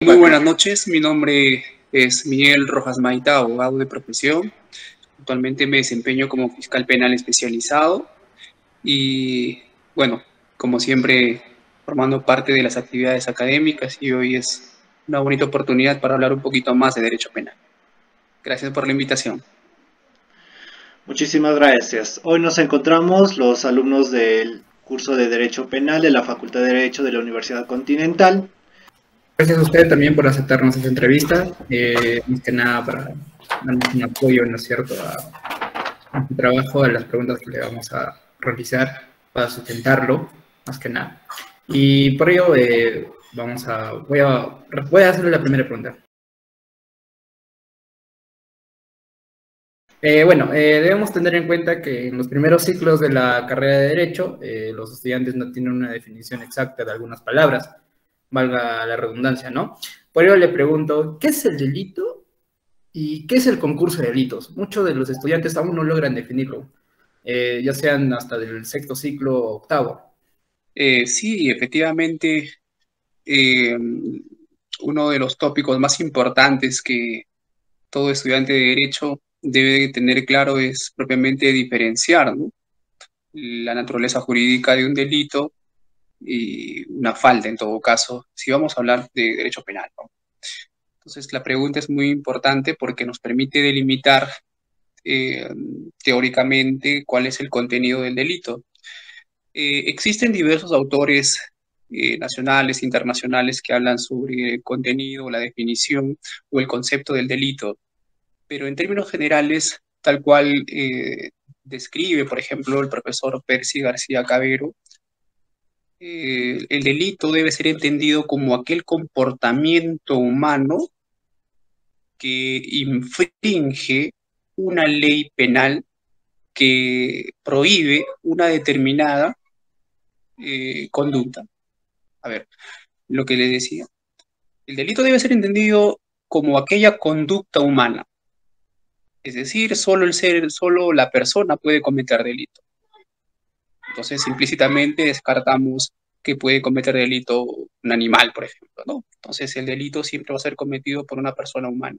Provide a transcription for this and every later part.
Muy buenas noches, mi nombre es Miguel Rojas Maita, abogado de profesión. Actualmente me desempeño como fiscal penal especializado y, bueno, como siempre, formando parte de las actividades académicas, y hoy es una bonita oportunidad para hablar un poquito más de derecho penal. Gracias por la invitación. Muchísimas gracias. Hoy nos encontramos los alumnos del curso de Derecho Penal de la Facultad de Derecho de la Universidad Continental. Gracias a usted también por aceptarnos esta entrevista, más que nada para darnos un apoyo, ¿no es cierto?, a su trabajo, a las preguntas que le vamos a realizar para sustentarlo, más que nada. Y por ello, voy a hacerle la primera pregunta. Debemos tener en cuenta que en los primeros ciclos de la carrera de Derecho, los estudiantes no tienen una definición exacta de algunas palabras, valga la redundancia, ¿no? Por ello le pregunto, ¿qué es el delito y qué es el concurso de delitos? Muchos de los estudiantes aún no logran definirlo, ya sean hasta del sexto ciclo o octavo. Sí, efectivamente, uno de los tópicos más importantes que todo estudiante de derecho debe tener claro es propiamente diferenciar, ¿no?, la naturaleza jurídica de un delito y una falta en todo caso, si vamos a hablar de derecho penal, ¿no? Entonces la pregunta es muy importante porque nos permite delimitar eh, teóricamente cuál es el contenido del delito. Existen diversos autores nacionales, internacionales, que hablan sobre el contenido, la definición o el concepto del delito, pero en términos generales, tal cual describe, por ejemplo, el profesor Percy García Cabero, el delito debe ser entendido como aquel comportamiento humano que infringe una ley penal que prohíbe una determinada conducta. A ver, lo que le decía. El delito debe ser entendido como aquella conducta humana. Es decir, solo la persona puede cometer delito. Entonces, implícitamente descartamos que puede cometer delito un animal, por ejemplo, ¿no? Entonces, el delito siempre va a ser cometido por una persona humana.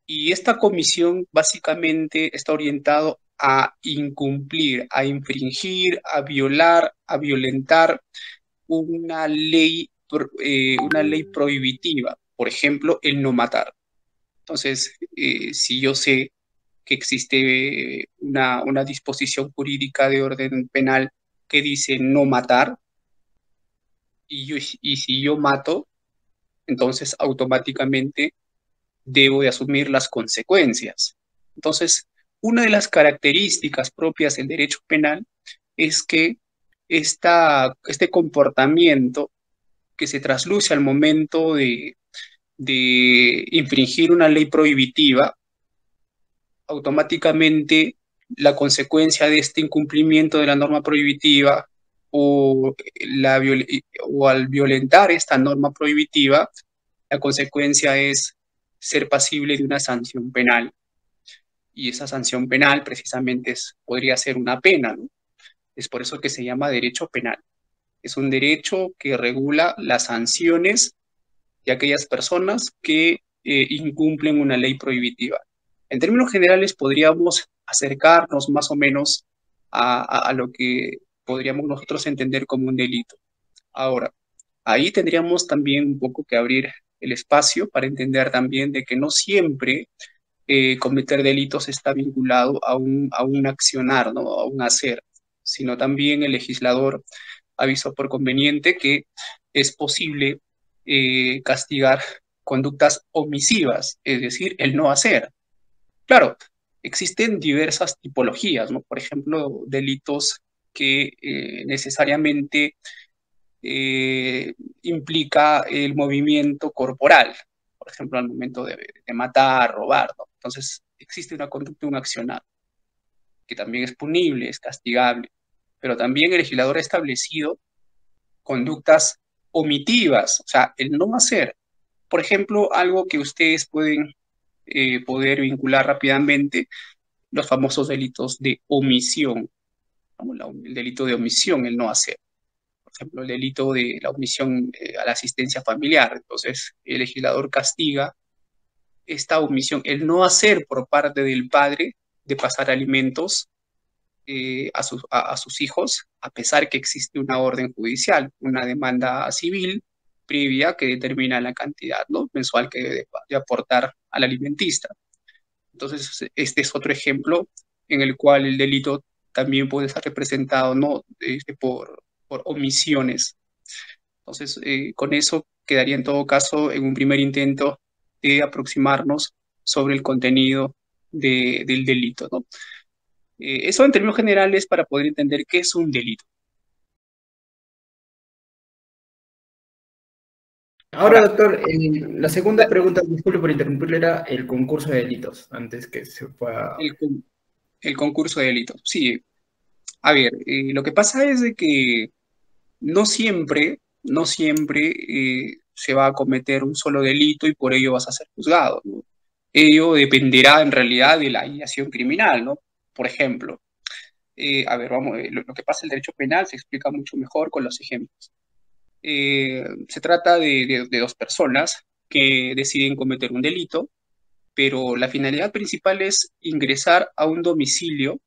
Y esta comisión básicamente está orientado a incumplir, a infringir, a violar, a violentar una ley prohibitiva, por ejemplo, el no matar. Entonces, si yo sé que existe una disposición jurídica de orden penal que dice no matar, y si yo mato, entonces automáticamente debo de asumir las consecuencias. Entonces, una de las características propias del derecho penal es que este comportamiento que se trasluce al momento de infringir una ley prohibitiva, automáticamente la consecuencia de este incumplimiento de la norma prohibitiva o, o al violentar esta norma prohibitiva, la consecuencia es ser pasible de una sanción penal. Y esa sanción penal precisamente podría ser una pena, ¿no? Es por eso que se llama derecho penal. Es un derecho que regula las sanciones de aquellas personas que incumplen una ley prohibitiva. En términos generales, podríamos acercarnos más o menos a lo que podríamos nosotros entender como un delito. Ahora, ahí tendríamos también un poco que abrir el espacio para entender también de que no siempre cometer delitos está vinculado a un accionar, ¿no?, a un hacer, sino también el legislador avisó por conveniente que es posible castigar conductas omisivas, es decir, el no hacer. Claro, existen diversas tipologías, ¿no? Por ejemplo, delitos que necesariamente implica el movimiento corporal, por ejemplo, al momento de matar, robar, ¿no? Entonces, existe una conducta, un accionar, que también es punible, es castigable, pero también el legislador ha establecido conductas omitivas, o sea, el no hacer. Por ejemplo, algo que ustedes pueden poder vincular rápidamente, los famosos delitos de omisión, ¿no? El delito de omisión, el no hacer. ejemplo, el delito de la omisión a la asistencia familiar. Entonces, el legislador castiga esta omisión, el no hacer por parte del padre de pasar alimentos a sus hijos, a pesar que existe una orden judicial, una demanda civil previa que determina la cantidad, ¿no?, mensual que debe de aportar al alimentista. Entonces, este es otro ejemplo en el cual el delito también puede ser representado, ¿no?, por omisiones. Entonces, con eso quedaría en todo caso en un primer intento de aproximarnos sobre el contenido del delito, ¿no? Eso en términos generales para poder entender qué es un delito. Ahora, doctor, la segunda pregunta, disculpe por interrumpirle, era el concurso de delitos, antes que se pueda... El, el concurso de delitos. Sí, a ver, lo que pasa es de que no siempre se va a cometer un solo delito y por ello vas a ser juzgado, ¿no? Ello dependerá en realidad de la ideación criminal, ¿no? Por ejemplo, a ver, vamos, lo que pasa en el derecho penal se explica mucho mejor con los ejemplos. Se trata de dos personas que deciden cometer un delito, pero la finalidad principal es ingresar a un domicilio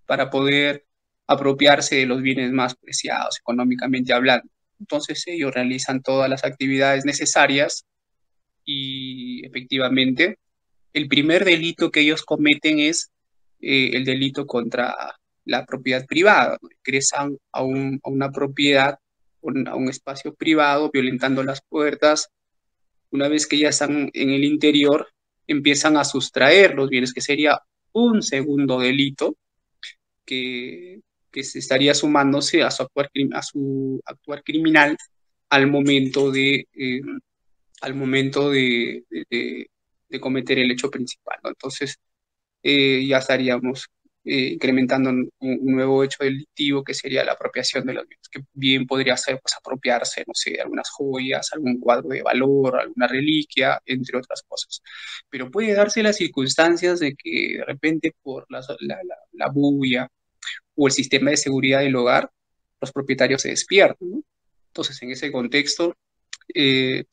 para poder apropiarse de los bienes más preciados, económicamente hablando. Entonces ellos realizan todas las actividades necesarias y efectivamente el primer delito que ellos cometen es el delito contra la propiedad privada, ¿no? Ingresan a una propiedad, a un espacio privado, violentando las puertas. Una vez que ya están en el interior, empiezan a sustraer los bienes, que sería un segundo delito que, que se estaría sumándose a su actuar criminal al momento al momento de cometer el hecho principal, ¿no? Entonces, ya estaríamos incrementando un nuevo hecho delictivo que sería la apropiación de los bienes, que bien podría ser pues apropiarse, no sé, de algunas joyas, algún cuadro de valor, alguna reliquia, entre otras cosas. Pero puede darse las circunstancias de que de repente por la bulla o el sistema de seguridad del hogar, los propietarios se despiertan, ¿no? Entonces, en ese contexto, eh,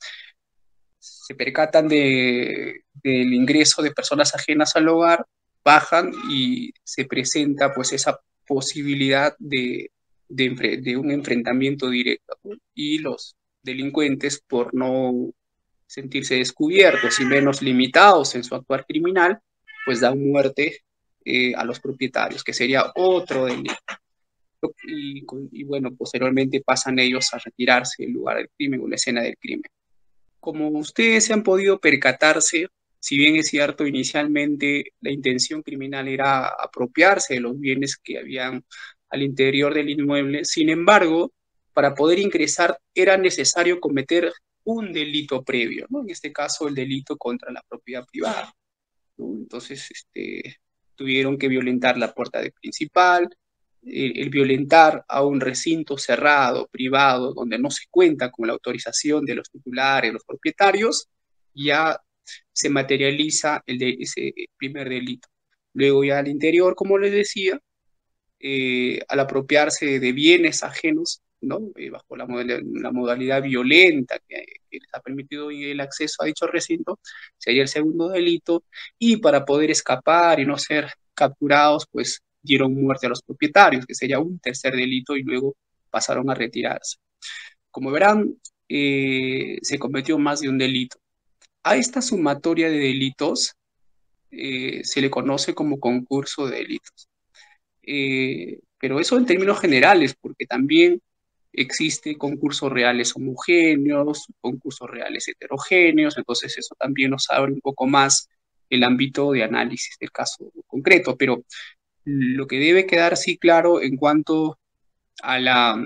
se percatan del ingreso de personas ajenas al hogar, bajan y se presenta pues esa posibilidad de un enfrentamiento directo, ¿no? Y los delincuentes, por no sentirse descubiertos y menos limitados en su actuar criminal, pues dan muerte a los propietarios, que sería otro delito. Y bueno, posteriormente pasan ellos a retirarse del lugar del crimen o la escena del crimen. Como ustedes se han podido percatarse, si bien es cierto, inicialmente la intención criminal era apropiarse de los bienes que habían al interior del inmueble, sin embargo, para poder ingresar era necesario cometer un delito previo, ¿no? En este caso, el delito contra la propiedad privada, ¿no? Entonces, tuvieron que violentar la puerta de principal, el violentar a un recinto cerrado, privado, donde no se cuenta con la autorización de los titulares, los propietarios, ya se materializa ese primer delito. Luego ya al interior, como les decía, al apropiarse de bienes ajenos, ¿no? Bajo la modalidad violenta que les ha permitido el acceso a dicho recinto, sería el segundo delito, y para poder escapar y no ser capturados, pues dieron muerte a los propietarios, que sería un tercer delito, y luego pasaron a retirarse. Como verán, se cometió más de un delito. A esta sumatoria de delitos se le conoce como concurso de delitos. Pero eso en términos generales, porque también existe concursos reales homogéneos, concursos reales heterogéneos, entonces eso también nos abre un poco más el ámbito de análisis del caso concreto, pero lo que debe quedar sí claro en cuanto a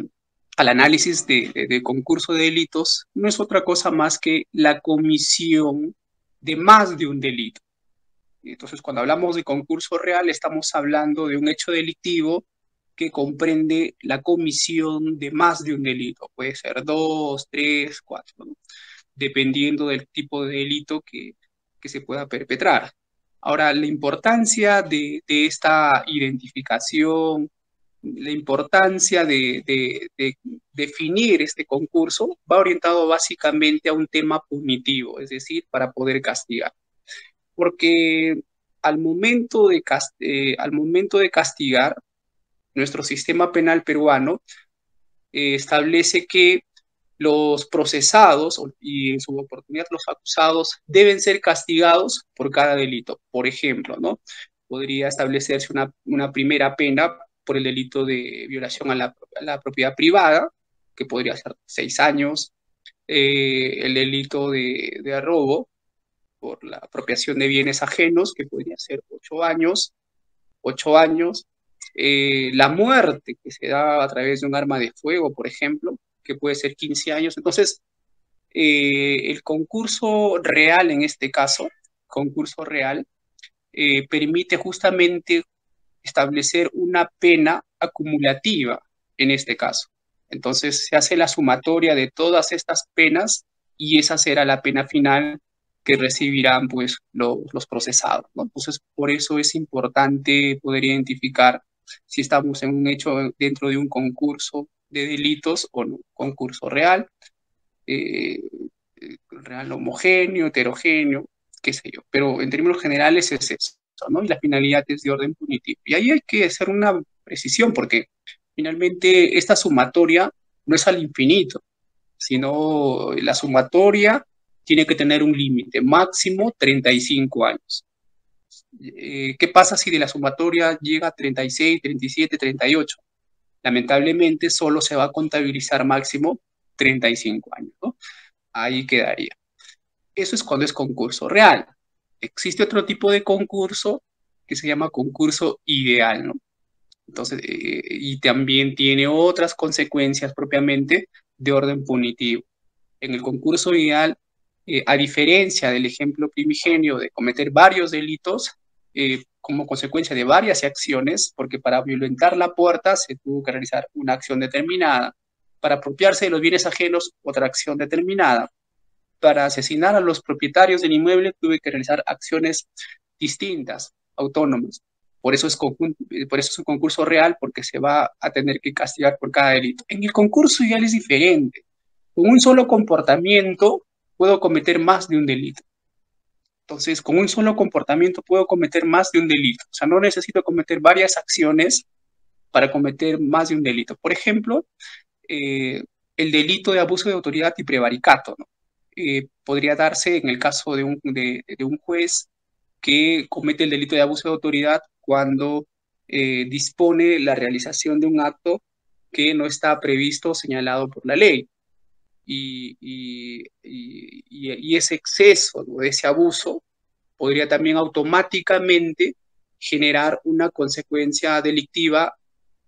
al análisis de concurso de delitos no es otra cosa más que la comisión de más de un delito. Entonces, cuando hablamos de concurso real, estamos hablando de un hecho delictivo que comprende la comisión de más de un delito. Puede ser dos, tres, cuatro, ¿no? Dependiendo del tipo de delito que se pueda perpetrar. Ahora, la importancia de esta identificación la importancia de definir este concurso va orientado básicamente a un tema punitivo, es decir, para poder castigar. Porque al momento de castigar, nuestro sistema penal peruano establece que los procesados y en su oportunidad los acusados deben ser castigados por cada delito. Por ejemplo, ¿no? Podría establecerse una primera pena por el delito de violación a la propiedad privada, que podría ser 6 años, el delito de robo por la apropiación de bienes ajenos, que podría ser 8 años, 8 años, la muerte que se da a través de un arma de fuego, por ejemplo, que puede ser 15 años. Entonces, el concurso real en este caso, concurso real, permite justamente establecer una pena acumulativa en este caso. Entonces, se hace la sumatoria de todas estas penas y esa será la pena final que recibirán pues los procesados, ¿no? Entonces, por eso es importante poder identificar si estamos en un hecho dentro de un concurso de delitos o no, concurso real, eh, real homogéneo, heterogéneo, qué sé yo. Pero en términos generales es eso, ¿no? Y la finalidad es de orden punitivo. Y ahí hay que hacer una precisión porque finalmente esta sumatoria no es al infinito, sino la sumatoria tiene que tener un límite máximo 35 años. ¿Qué pasa si de la sumatoria llega a 36, 37, 38? Lamentablemente solo se va a contabilizar máximo 35 años, ¿no? Ahí quedaría. Eso es cuando es concurso real. Existe otro tipo de concurso que se llama concurso ideal, ¿no? Entonces, y también tiene otras consecuencias propiamente de orden punitivo. En el concurso ideal, a diferencia del ejemplo primigenio de cometer varios delitos, como consecuencia de varias acciones, porque para violentar la puerta se tuvo que realizar una acción determinada, para apropiarse de los bienes ajenos, otra acción determinada, para asesinar a los propietarios del inmueble tuve que realizar acciones distintas, autónomas. Por eso es un concurso real, porque se va a tener que castigar por cada delito. En el concurso ideal es diferente. Con un solo comportamiento puedo cometer más de un delito. Entonces, con un solo comportamiento puedo cometer más de un delito. O sea, no necesito cometer varias acciones para cometer más de un delito. Por ejemplo, el delito de abuso de autoridad y prevaricato, ¿no? Podría darse en el caso de un juez que comete el delito de abuso de autoridad cuando dispone la realización de un acto que no está previsto o señalado por la ley. Y ese exceso, ¿no?, ese abuso podría también automáticamente generar una consecuencia delictiva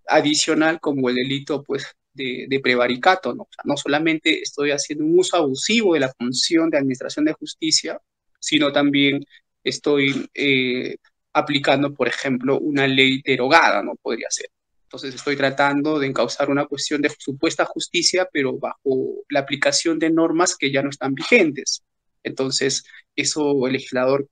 adicional como el delito pues, de prevaricato, ¿no? O sea, no solamente estoy haciendo un uso abusivo de la función de administración de justicia, sino también estoy aplicando, por ejemplo, una ley derogada, ¿no? Podría ser. Entonces estoy tratando de encauzar una cuestión de supuesta justicia, pero bajo la aplicación de normas que ya no están vigentes. Entonces, eso el legislador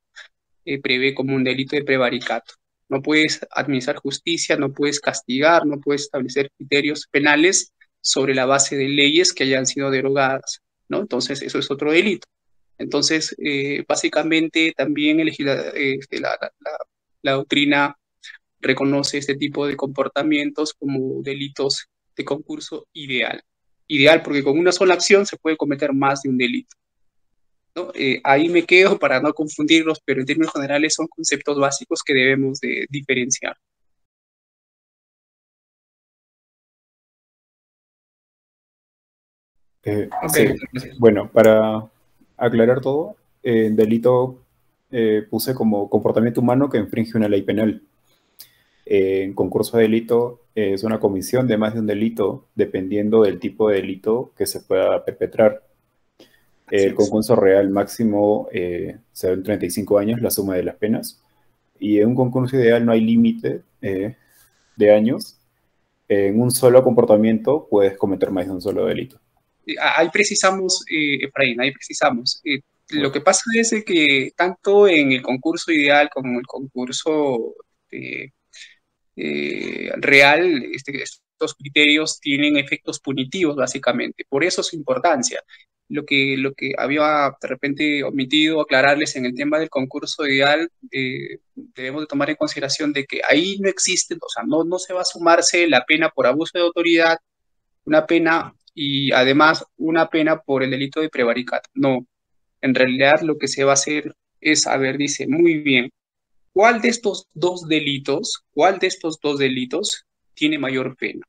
prevé como un delito de prevaricato. No puedes administrar justicia, no puedes castigar, no puedes establecer criterios penales sobre la base de leyes que hayan sido derogadas, ¿no? Entonces, eso es otro delito. Entonces, básicamente también la doctrina reconoce este tipo de comportamientos como delitos de concurso ideal. Ideal porque con una sola acción se puede cometer más de un delito, ¿no? Ahí me quedo para no confundirlos, pero en términos generales son conceptos básicos que debemos de diferenciar. Okay, Sí, bueno, para aclarar todo, delito puse como comportamiento humano que infringe una ley penal. En concurso de delito es una comisión de más de un delito dependiendo del tipo de delito que se pueda perpetrar. El concurso real máximo será en 35 años la suma de las penas. Y en un concurso ideal no hay límite de años. En un solo comportamiento puedes cometer más de un solo delito. Ahí precisamos, Efraín, ahí precisamos. Lo que pasa es que tanto en el concurso ideal como en el concurso real, estos criterios tienen efectos punitivos, básicamente. Por eso su importancia. Lo que había de repente omitido aclararles en el tema del concurso ideal, debemos de tomar en consideración de que ahí no existe, o sea, no se va a sumarse la pena por abuso de autoridad, una pena y además una pena por el delito de prevaricato. No, en realidad lo que se va a hacer es, a ver, dice, muy bien, cuál de estos dos delitos tiene mayor pena?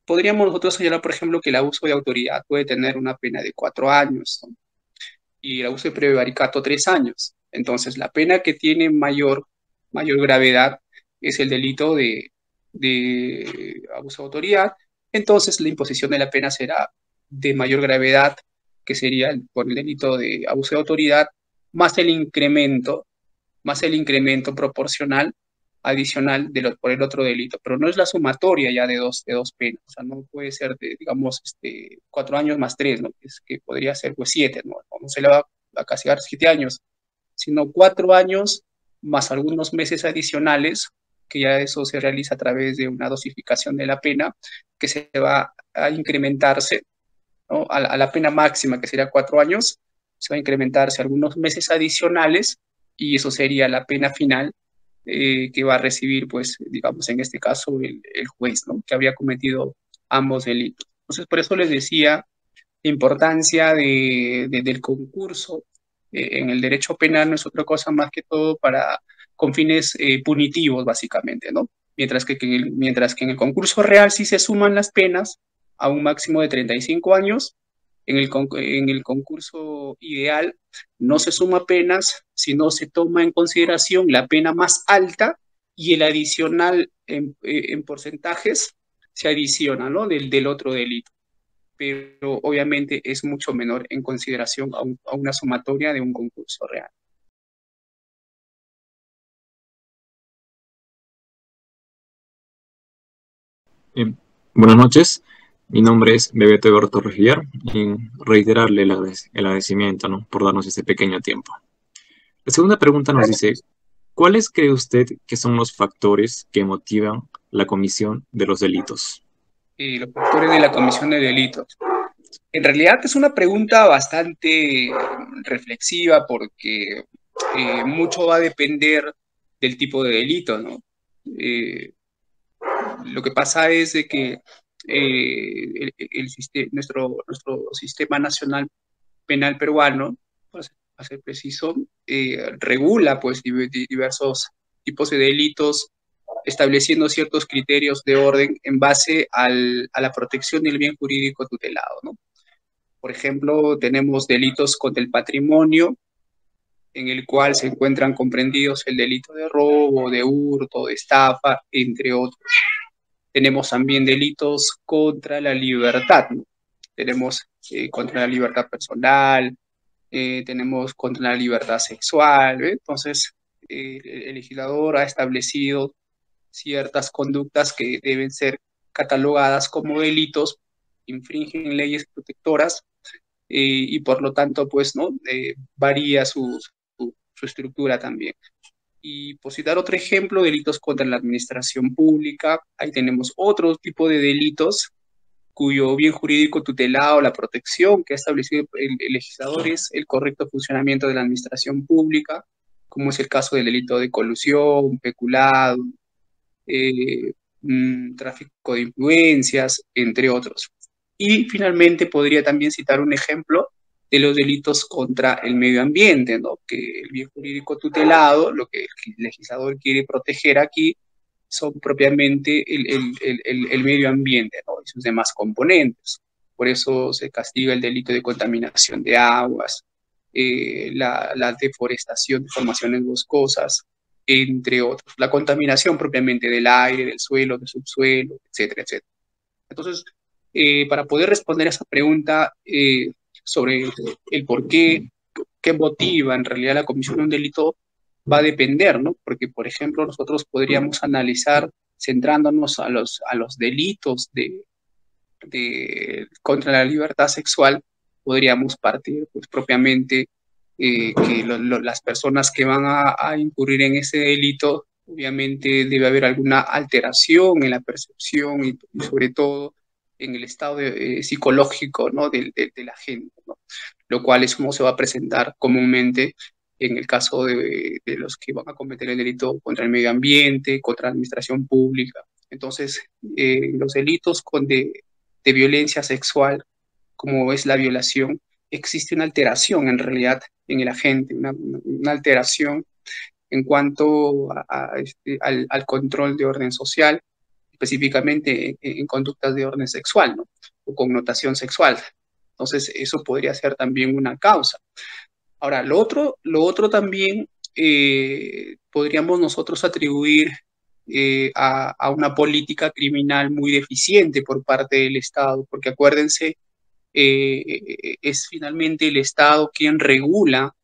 Podríamos nosotros señalar, por ejemplo, que el abuso de autoridad puede tener una pena de 4 años, ¿no? Y el abuso de prevaricato 3 años. Entonces, la pena que tiene mayor gravedad es el delito de abuso de autoridad. Entonces, la imposición de la pena será de mayor gravedad, que sería por el delito de abuso de autoridad, más el incremento proporcional adicional por el otro delito, pero no es la sumatoria ya de dos penas, o sea, no puede ser, digamos, 4 años más 3, ¿no? Es que podría ser, pues, 7, ¿no? No se le va a castigar 7 años, sino 4 años más algunos meses adicionales, que ya eso se realiza a través de una dosificación de la pena, que se va a incrementarse, ¿no? A la pena máxima, que sería 4 años, se va a incrementarse algunos meses adicionales, y eso sería la pena final que va a recibir, pues, digamos, en este caso, el juez, ¿no? Que habría cometido ambos delitos. Entonces, por eso les decía la importancia del concurso en el derecho penal no es otra cosa más que todo con fines punitivos, básicamente, ¿no? Mientras que en el concurso real sí se suman las penas a un máximo de 35 años, en el concurso ideal no se suma penas, sino se toma en consideración la pena más alta y el adicional en porcentajes se adiciona, ¿no? Del otro delito. Pero obviamente es mucho menor en consideración a una sumatoria de un concurso real. Buenas noches, mi nombre es Bebeto Eduardo Torres Villar y reiterarle el agradecimiento, ¿no?, por darnos este pequeño tiempo. La segunda pregunta nos dice, ¿cuáles cree usted que son los factores que motivan la comisión de los delitos? Y los factores de la comisión de delitos. En realidad es una pregunta bastante reflexiva porque mucho va a depender del tipo de delito, ¿no? Lo que pasa es de que nuestro sistema nacional penal peruano, para ser preciso, regula, pues, diversos tipos de delitos, estableciendo ciertos criterios de orden en base a la protección del bien jurídico tutelado, ¿no? Por ejemplo, tenemos delitos contra el patrimonio, en el cual se encuentran comprendidos el delito de robo, de hurto, de estafa, entre otros. Tenemos también delitos contra la libertad, ¿no? Tenemos contra la libertad personal, tenemos contra la libertad sexual, ¿ve? Entonces, el legislador ha establecido ciertas conductas que deben ser catalogadas como delitos, infringen leyes protectoras y por lo tanto, pues, ¿no? Varía su estructura también. Y por citar otro ejemplo, delitos contra la administración pública, ahí tenemos otro tipo de delitos cuyo bien jurídico tutelado, la protección que ha establecido el legislador es el correcto funcionamiento de la administración pública, como es el caso del delito de colusión, peculado, tráfico de influencias, entre otros. Y finalmente podría también citar un ejemplo de los delitos contra el medio ambiente, ¿no? Que el bien jurídico tutelado, lo que el legislador quiere proteger aquí, son propiamente el medio ambiente, ¿no? Y sus demás componentes. Por eso se castiga el delito de contaminación de aguas, la deforestación de formaciones boscosas, entre otros. La contaminación propiamente del aire, del suelo, del subsuelo, etcétera, etcétera. Entonces, para poder responder a esa pregunta sobre el por qué motiva en realidad la comisión de un delito, va a depender, ¿no? Porque, por ejemplo, nosotros podríamos analizar, centrándonos a los delitos contra la libertad sexual, podríamos partir, pues, propiamente que las personas que van a incurrir en ese delito obviamente debe haber alguna alteración en la percepción y sobre todo en el estado psicológico, ¿no? de la gente, ¿no? Lo cual es como se va a presentar comúnmente en el caso de los que van a cometer el delito contra el medio ambiente, contra la administración pública. Entonces, los delitos de violencia sexual, como es la violación, existe una alteración en realidad en el agente, una alteración en cuanto al control de orden social, específicamente en conductas de orden sexual, ¿no? O connotación sexual. Entonces, eso podría ser también una causa. Ahora, lo otro también podríamos nosotros atribuir a una política criminal muy deficiente por parte del Estado, porque acuérdense, es finalmente el Estado quien regula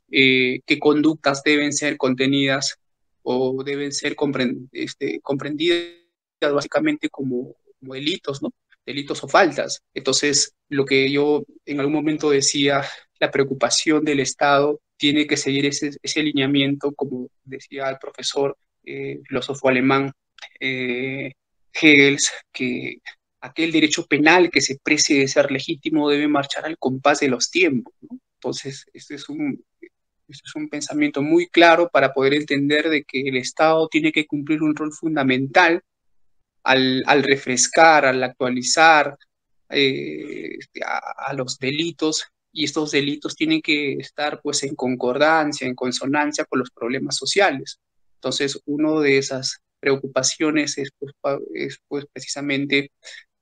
qué conductas deben ser contenidas o deben ser comprendidas básicamente como delitos, ¿no? Delitos o faltas. Entonces, lo que yo en algún momento decía, la preocupación del Estado tiene que seguir ese lineamiento, como decía el profesor filósofo alemán Hegel, que aquel derecho penal que se precie de ser legítimo debe marchar al compás de los tiempos, ¿no? Entonces, este es un pensamiento muy claro para poder entender de que el Estado tiene que cumplir un rol fundamental al refrescar, al actualizar a los delitos, y estos delitos tienen que estar pues en concordancia, en consonancia con los problemas sociales. Entonces, una de esas preocupaciones pues, precisamente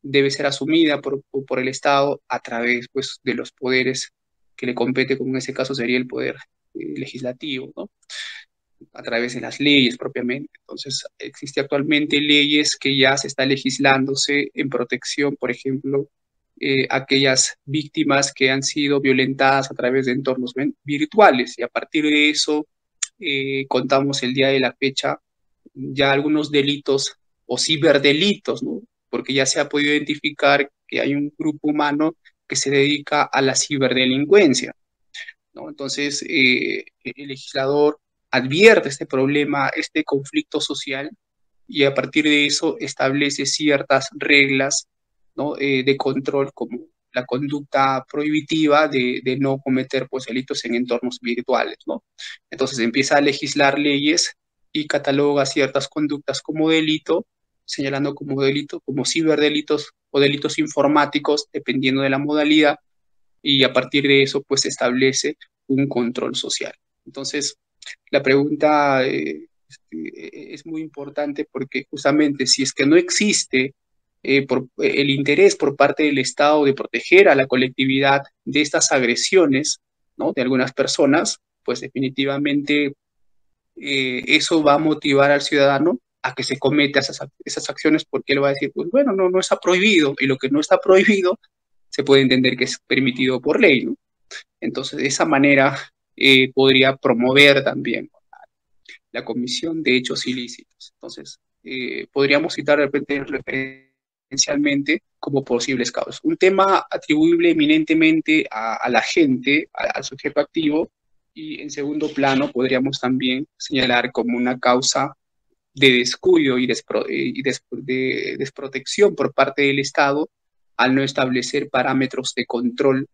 debe ser asumida por el Estado a través pues, de los poderes que le compete, como en ese caso sería el poder legislativo, ¿no? A través de las leyes propiamente. Entonces, existe actualmente leyes que ya se está legislándose en protección, por ejemplo, aquellas víctimas que han sido violentadas a través de entornos virtuales, y a partir de eso contamos el día de la fecha ya algunos delitos o ciberdelitos, ¿no? Porque ya se ha podido identificar que hay un grupo humano que se dedica a la ciberdelincuencia, ¿no? Entonces, el legislador advierte este problema, este conflicto social, y a partir de eso establece ciertas reglas, ¿no? De control, como la conducta prohibitiva de no cometer pues, delitos en entornos virtuales, ¿no? Entonces empieza a legislar leyes y cataloga ciertas conductas como delito, señalando como delito, como ciberdelitos o delitos informáticos, dependiendo de la modalidad, y a partir de eso pues se establece un control social. Entonces, la pregunta es muy importante porque justamente si es que no existe el interés por parte del Estado de proteger a la colectividad de estas agresiones, ¿no? De algunas personas, pues definitivamente eso va a motivar al ciudadano a que se cometa esas acciones, porque él va a decir, pues bueno, no está prohibido, y lo que no está prohibido se puede entender que es permitido por ley, ¿no? Entonces, de esa manera podría promover también la comisión de hechos ilícitos. Entonces, podríamos citar de repente referencialmente como posibles causas. Un tema atribuible eminentemente a la gente, al sujeto activo, y en segundo plano podríamos también señalar como una causa de descuido y de desprotección por parte del Estado al no establecer parámetros de control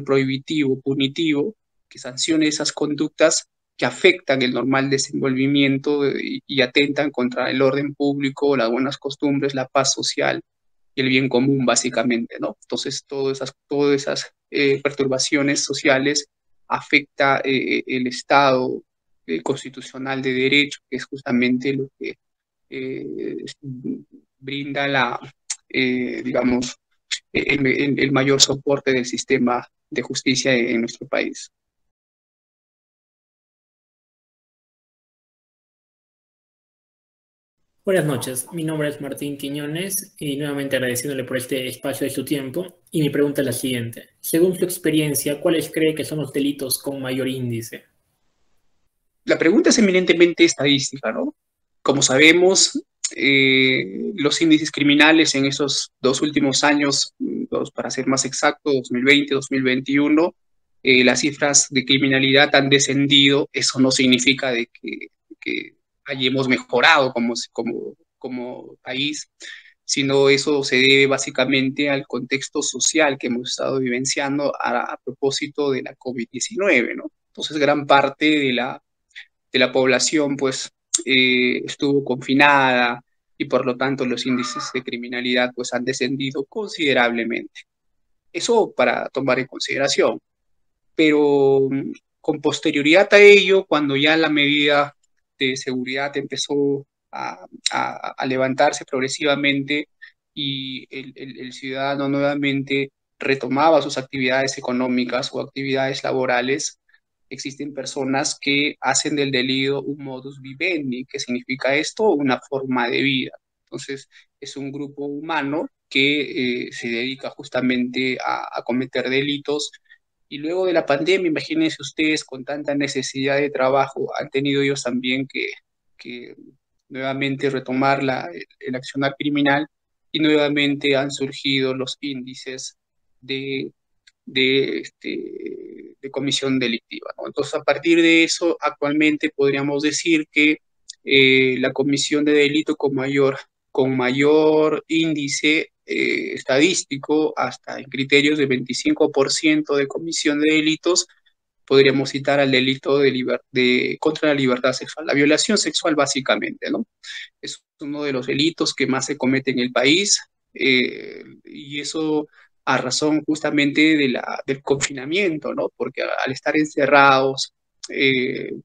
prohibitivo, punitivo, que sancione esas conductas que afectan el normal desenvolvimiento y atentan contra el orden público, las buenas costumbres, la paz social y el bien común, básicamente, ¿no? Entonces, todas esas perturbaciones sociales afecta el Estado constitucional de derecho, que es justamente lo que brinda digamos, el mayor soporte del sistema de justicia en nuestro país. Buenas noches, mi nombre es Martín Quiñones y nuevamente agradeciéndole por este espacio de su tiempo, y mi pregunta es la siguiente. Según su experiencia, ¿cuáles cree que son los delitos con mayor índice? La pregunta es eminentemente estadística, ¿no? Como sabemos, los índices criminales en esos 2 últimos años, para ser más exacto, 2020, 2021, las cifras de criminalidad han descendido. Eso no significa de que hayamos mejorado como país, sino eso se debe básicamente al contexto social que hemos estado vivenciando a propósito de la COVID-19, ¿no? Entonces, gran parte de la población, pues, estuvo confinada y por lo tanto los índices de criminalidad, pues, han descendido considerablemente. Eso para tomar en consideración. Pero con posterioridad a ello, cuando ya la medida de seguridad empezó a levantarse progresivamente y el ciudadano nuevamente retomaba sus actividades económicas o actividades laborales, existen personas que hacen del delito un modus vivendi. ¿Qué significa esto? Una forma de vida. Entonces, es un grupo humano que se dedica justamente a cometer delitos y luego de la pandemia, imagínense ustedes con tanta necesidad de trabajo, han tenido ellos también que nuevamente retomar el accionar criminal y nuevamente han surgido los índices de, de comisión delictiva, ¿no? Entonces, a partir de eso, actualmente podríamos decir que la comisión de delito con mayor índice estadístico, hasta en criterios de 25% de comisión de delitos, podríamos citar al delito contra la libertad sexual, la violación sexual básicamente, ¿no? Es uno de los delitos que más se comete en el país, y eso a razón justamente del confinamiento, ¿no? Porque al estar encerrados,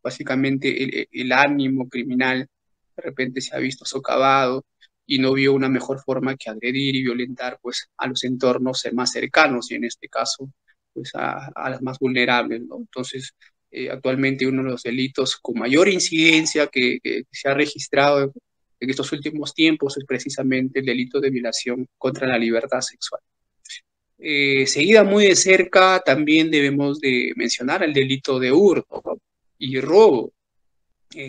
básicamente el ánimo criminal de repente se ha visto socavado y no vio una mejor forma que agredir y violentar, pues, a los entornos más cercanos y en este caso pues a las más vulnerables, ¿no? Entonces, actualmente uno de los delitos con mayor incidencia que se ha registrado en estos últimos tiempos es precisamente el delito de violación contra la libertad sexual. Seguida muy de cerca también debemos de mencionar el delito de hurto, ¿no? Y robo.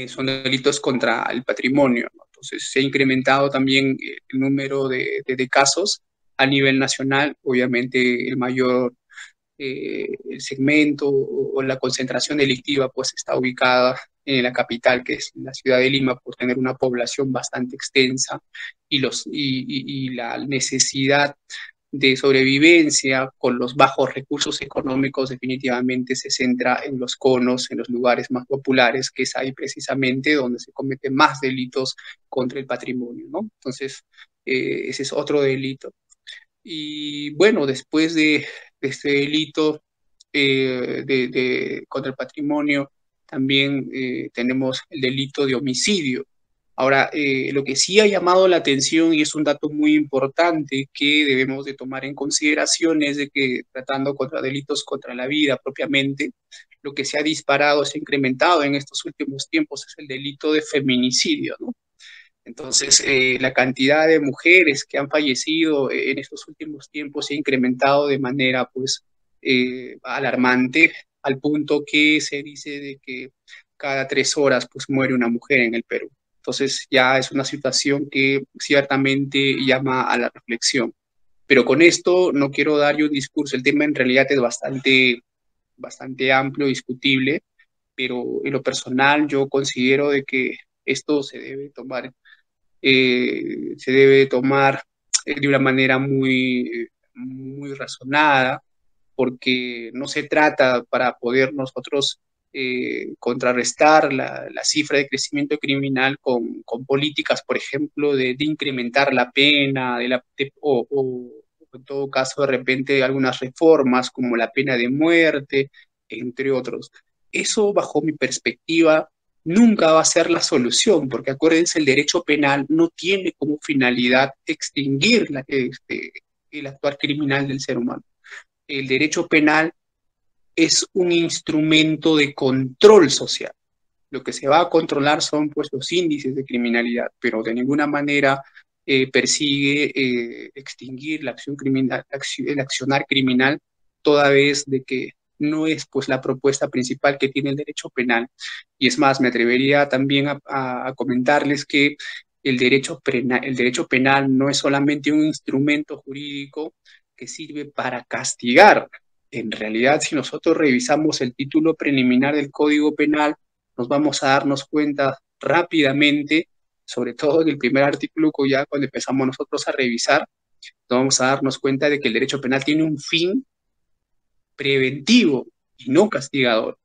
Son delitos contra el patrimonio, ¿no? Entonces se ha incrementado también el número de casos a nivel nacional. Obviamente el segmento o la concentración delictiva pues está ubicada en la capital, que es la ciudad de Lima, por tener una población bastante extensa y la necesidad de sobrevivencia con los bajos recursos económicos definitivamente se centra en los conos, en los lugares más populares, que es ahí precisamente donde se cometen más delitos contra el patrimonio, ¿no? Entonces, ese es otro delito. Y bueno, después de este delito contra el patrimonio, también tenemos el delito de homicidio. Ahora, lo que sí ha llamado la atención y es un dato muy importante que debemos de tomar en consideración es de que tratando contra delitos contra la vida propiamente, lo que se ha disparado, se ha incrementado en estos últimos tiempos es el delito de feminicidio, ¿no? Entonces, la cantidad de mujeres que han fallecido en estos últimos tiempos se ha incrementado de manera, pues, alarmante, al punto que se dice de que cada 3 horas, pues, muere una mujer en el Perú. Entonces, ya es una situación que ciertamente llama a la reflexión. Pero con esto no quiero dar yo un discurso. El tema en realidad es bastante amplio, discutible, pero en lo personal yo considero de que esto se debe tomar de una manera muy razonada, porque no se trata para poder nosotros contrarrestar la cifra de crecimiento criminal con políticas, por ejemplo, de incrementar la pena, o en todo caso de repente algunas reformas como la pena de muerte, entre otros. Eso, bajo mi perspectiva, nunca va a ser la solución, porque acuérdense, el derecho penal no tiene como finalidad extinguir el actuar criminal del ser humano. El derecho penal es un instrumento de control social. Lo que se va a controlar son pues los índices de criminalidad, pero de ninguna manera persigue extinguir la acción criminal, el accionar criminal, toda vez de que no es pues la propuesta principal que tiene el derecho penal. Y es más, me atrevería también a comentarles que el derecho penal no es solamente un instrumento jurídico que sirve para castigar. En realidad, si nosotros revisamos el título preliminar del Código Penal, nos vamos a darnos cuenta rápidamente, sobre todo en el primer artículo, ya cuando empezamos nosotros a revisar, vamos a darnos cuenta de que el derecho penal tiene un fin preventivo y no castigador.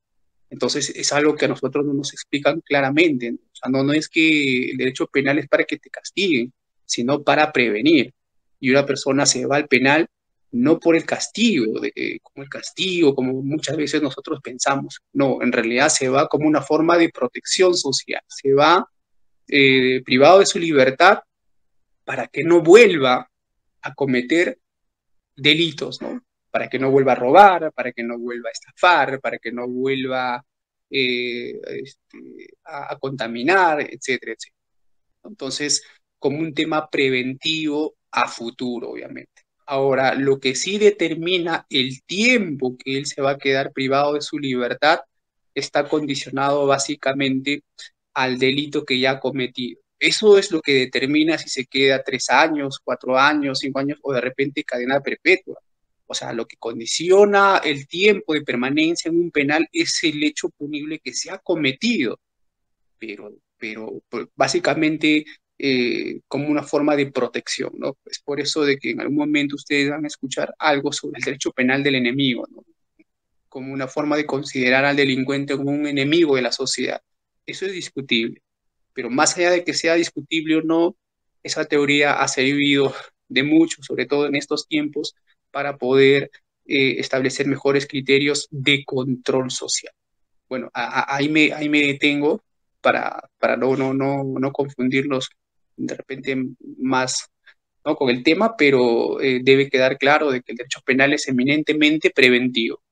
Entonces es algo que a nosotros no nos explican claramente, ¿no? O sea, no es que el derecho penal es para que te castiguen, sino para prevenir. Y una persona se va al penal no por el castigo, como muchas veces nosotros pensamos. No, en realidad se va como una forma de protección social. Se va privado de su libertad para que no vuelva a cometer delitos, ¿no? Para que no vuelva a robar, para que no vuelva a estafar, para que no vuelva a contaminar, etcétera, etcétera. Entonces, como un tema preventivo a futuro, obviamente. Ahora, lo que sí determina el tiempo que él se va a quedar privado de su libertad está condicionado básicamente al delito que ya ha cometido. Eso es lo que determina si se queda 3 años, 4 años, 5 años o de repente cadena perpetua. O sea, lo que condiciona el tiempo de permanencia en un penal es el hecho punible que se ha cometido, pero pues, básicamente como una forma de protección, ¿no? Es por eso de que en algún momento ustedes van a escuchar algo sobre el derecho penal del enemigo, ¿no? Como una forma de considerar al delincuente como un enemigo de la sociedad. Eso es discutible, pero más allá de que sea discutible o no, esa teoría ha servido de mucho, sobre todo en estos tiempos, para poder establecer mejores criterios de control social. Bueno, ahí me detengo para no confundirlos de repente más, ¿no?, con el tema, pero debe quedar claro de que el derecho penal es eminentemente preventivo.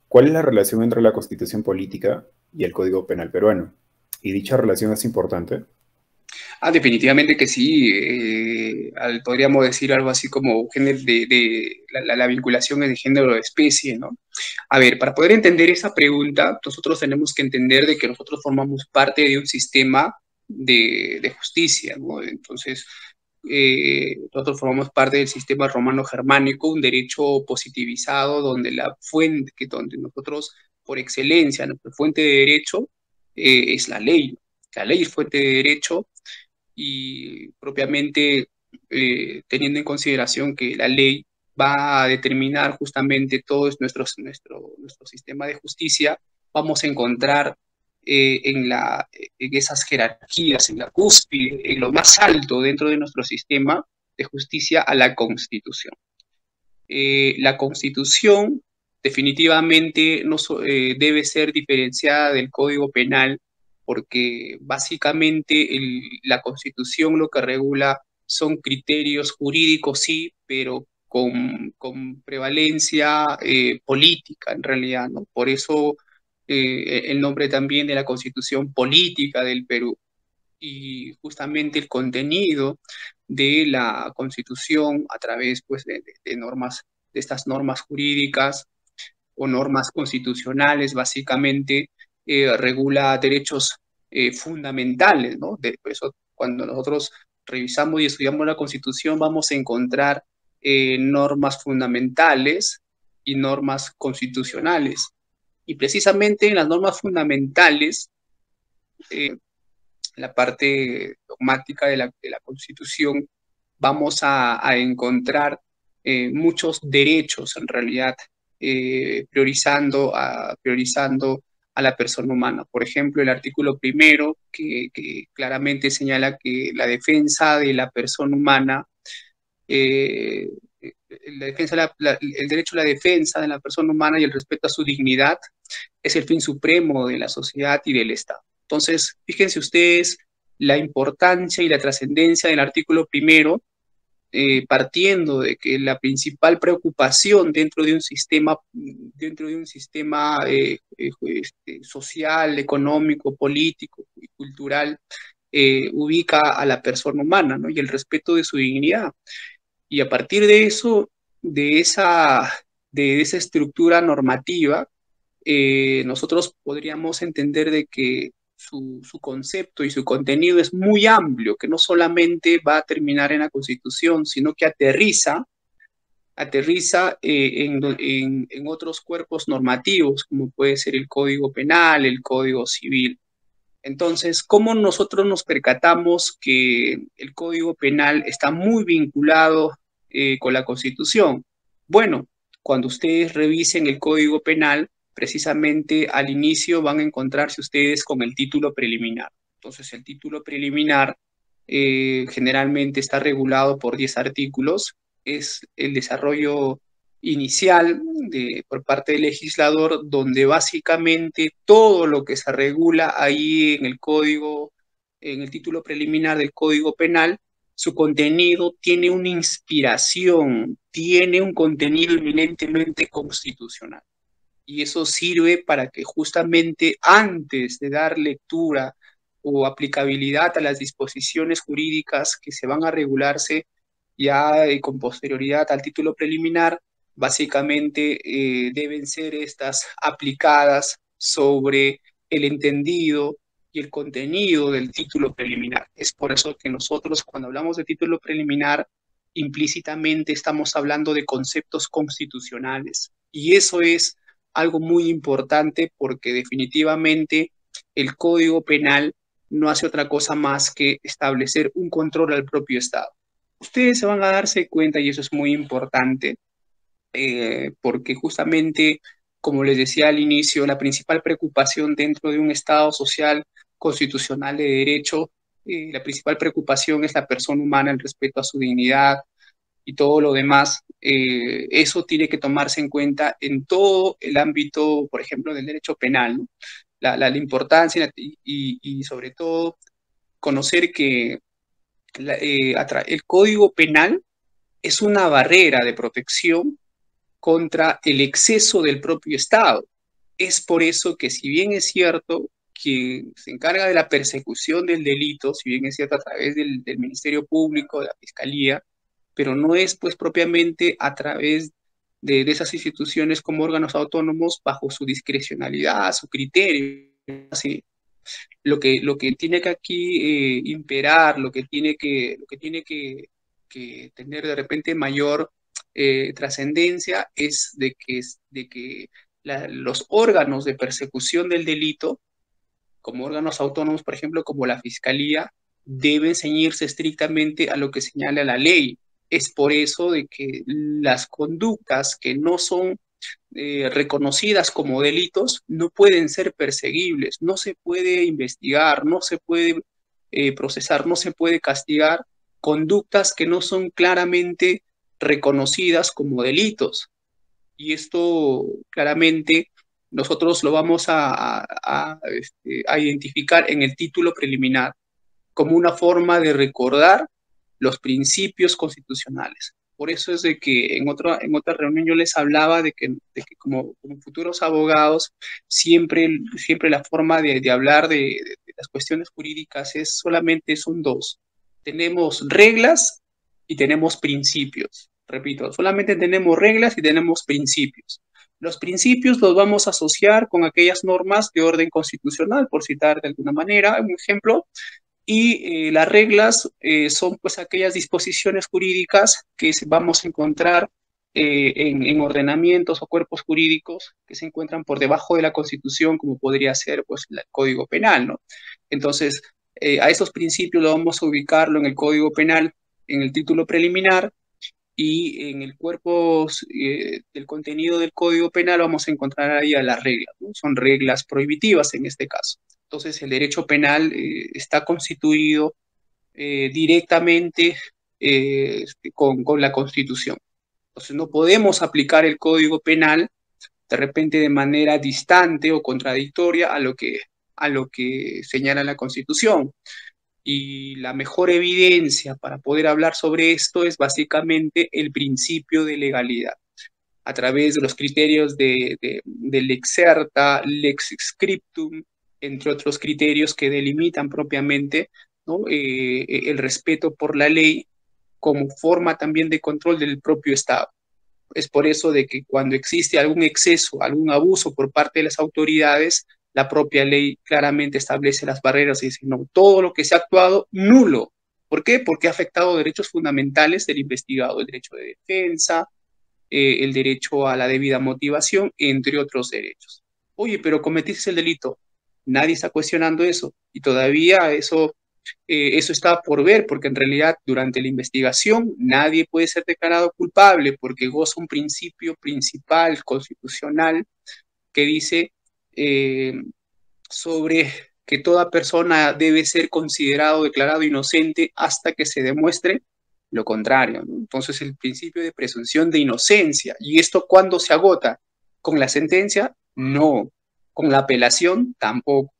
¿Cuál es la relación entre la Constitución política y el Código Penal peruano? ¿Y dicha relación es importante? Definitivamente que sí. Podríamos decir algo así como género la vinculación de género de especie, ¿no? A ver, para poder entender esa pregunta, nosotros tenemos que entender de que nosotros formamos parte de un sistema de justicia, ¿no? Entonces, nosotros formamos parte del sistema romano-germánico, un derecho positivizado donde la fuente, donde nosotros, por excelencia, nuestra fuente de derecho es la ley. La ley es fuente de derecho y propiamente teniendo en consideración que la ley va a determinar justamente todo nuestro sistema de justicia, vamos a encontrar en esas jerarquías, en la cúspide, en lo más alto dentro de nuestro sistema de justicia, a la Constitución. La Constitución definitivamente no debe ser diferenciada del Código Penal porque básicamente la Constitución lo que regula son criterios jurídicos, sí, pero con prevalencia política en realidad, ¿no? Por eso el nombre también de la Constitución Política del Perú y justamente el contenido de la Constitución a través pues, de normas, de estas normas jurídicas o normas constitucionales, básicamente regula derechos fundamentales, ¿no? Por eso, cuando nosotros revisamos y estudiamos la Constitución, vamos a encontrar normas fundamentales y normas constitucionales. Y precisamente en las normas fundamentales, la parte dogmática de la Constitución, vamos a encontrar muchos derechos en realidad, priorizando a la persona humana. Por ejemplo, el artículo primero, que claramente señala que la defensa de la persona humana, el derecho a la defensa de la persona humana y el respeto a su dignidad es el fin supremo de la sociedad y del Estado. Entonces, fíjense ustedes la importancia y la trascendencia del artículo primero, partiendo de que la principal preocupación dentro de un sistema social, económico, político y cultural, ubica a la persona humana, ¿no?, y el respeto de su dignidad. Y a partir de eso, de esa estructura normativa, nosotros podríamos entender de que su concepto y su contenido es muy amplio, que no solamente va a terminar en la Constitución, sino que aterriza aterriza en otros cuerpos normativos, como puede ser el Código Penal, el Código Civil. Entonces, ¿cómo nosotros nos percatamos que el Código Penal está muy vinculado con la Constitución? Bueno, cuando ustedes revisen el Código Penal, precisamente al inicio van a encontrarse ustedes con el título preliminar. Entonces, el título preliminar generalmente está regulado por 10 artículos, es el desarrollo inicial por parte del legislador, donde básicamente todo lo que se regula ahí en el código, en el título preliminar del Código Penal, su contenido tiene una inspiración, tiene un contenido eminentemente constitucional. Y eso sirve para que justamente antes de dar lectura o aplicabilidad a las disposiciones jurídicas que se van a regularse ya con posterioridad al título preliminar, básicamente deben ser estas aplicadas sobre el entendido y el contenido del título preliminar. Es por eso que nosotros cuando hablamos de título preliminar, implícitamente estamos hablando de conceptos constitucionales. Y eso es algo muy importante porque definitivamente el Código Penal no hace otra cosa más que establecer un control al propio Estado. Ustedes se van a darse cuenta, y eso es muy importante, porque justamente, como les decía al inicio, la principal preocupación dentro de un Estado social constitucional de derecho, la principal preocupación es la persona humana, el respeto a su dignidad y todo lo demás. Eso tiene que tomarse en cuenta en todo el ámbito, por ejemplo, del derecho penal, ¿no? La importancia y sobre todo conocer que el Código Penal es una barrera de protección contra el exceso del propio Estado. Es por eso que, si bien es cierto que se encarga de la persecución del delito, si bien es cierto a través del Ministerio Público, de la Fiscalía, pero no es pues propiamente a través de esas instituciones como órganos autónomos bajo su discrecionalidad, su criterio. Así, lo que tiene que aquí imperar, lo que tiene que tener de repente mayor trascendencia es de que los órganos de persecución del delito, como órganos autónomos, por ejemplo, como la Fiscalía, deben ceñirse estrictamente a lo que señala la ley. Es por eso de que las conductas que no son reconocidas como delitos no pueden ser perseguibles, no se puede investigar, no se puede procesar, no se puede castigar conductas que no son claramente reconocidas como delitos. Y esto claramente nosotros lo vamos a identificar en el título preliminar como una forma de recordar los principios constitucionales. Por eso es de que en otra reunión yo les hablaba de que como futuros abogados, siempre la forma de hablar de las cuestiones jurídicas son dos. Tenemos reglas y tenemos principios. Repito, solamente tenemos reglas y tenemos principios. Los principios los vamos a asociar con aquellas normas de orden constitucional, por citar de alguna manera un ejemplo, y las reglas son pues aquellas disposiciones jurídicas que vamos a encontrar en ordenamientos o cuerpos jurídicos que se encuentran por debajo de la Constitución, como podría ser pues el Código Penal, ¿no? Entonces, a esos principios lo vamos a ubicarlo en el Código Penal, en el título preliminar, y en el cuerpo del contenido del Código Penal vamos a encontrar ahí a las reglas, ¿no? Son reglas prohibitivas en este caso. Entonces, el derecho penal está constituido directamente con la Constitución. Entonces, no podemos aplicar el Código Penal de repente de manera distante o contradictoria a lo que señala la Constitución. Y la mejor evidencia para poder hablar sobre esto es básicamente el principio de legalidad, a través de los criterios del lex certa, lex scriptum, entre otros criterios que delimitan propiamente, ¿no? El respeto por la ley como forma también de control del propio Estado. Es por eso de que cuando existe algún exceso, algún abuso por parte de las autoridades, la propia ley claramente establece las barreras y dice, no, todo lo que se ha actuado, nulo. ¿Por qué? Porque ha afectado derechos fundamentales del investigado, el derecho de defensa, el derecho a la debida motivación, entre otros derechos. Oye, pero cometiste el delito. Nadie está cuestionando eso y todavía eso está por ver, porque en realidad durante la investigación nadie puede ser declarado culpable porque goza un principio principal constitucional que dice sobre que toda persona debe ser considerado declarado inocente hasta que se demuestre lo contrario, ¿no? Entonces el principio de presunción de inocencia, ¿y esto cuándo se agota? ¿Con la sentencia? No. ¿Con la apelación? Tampoco.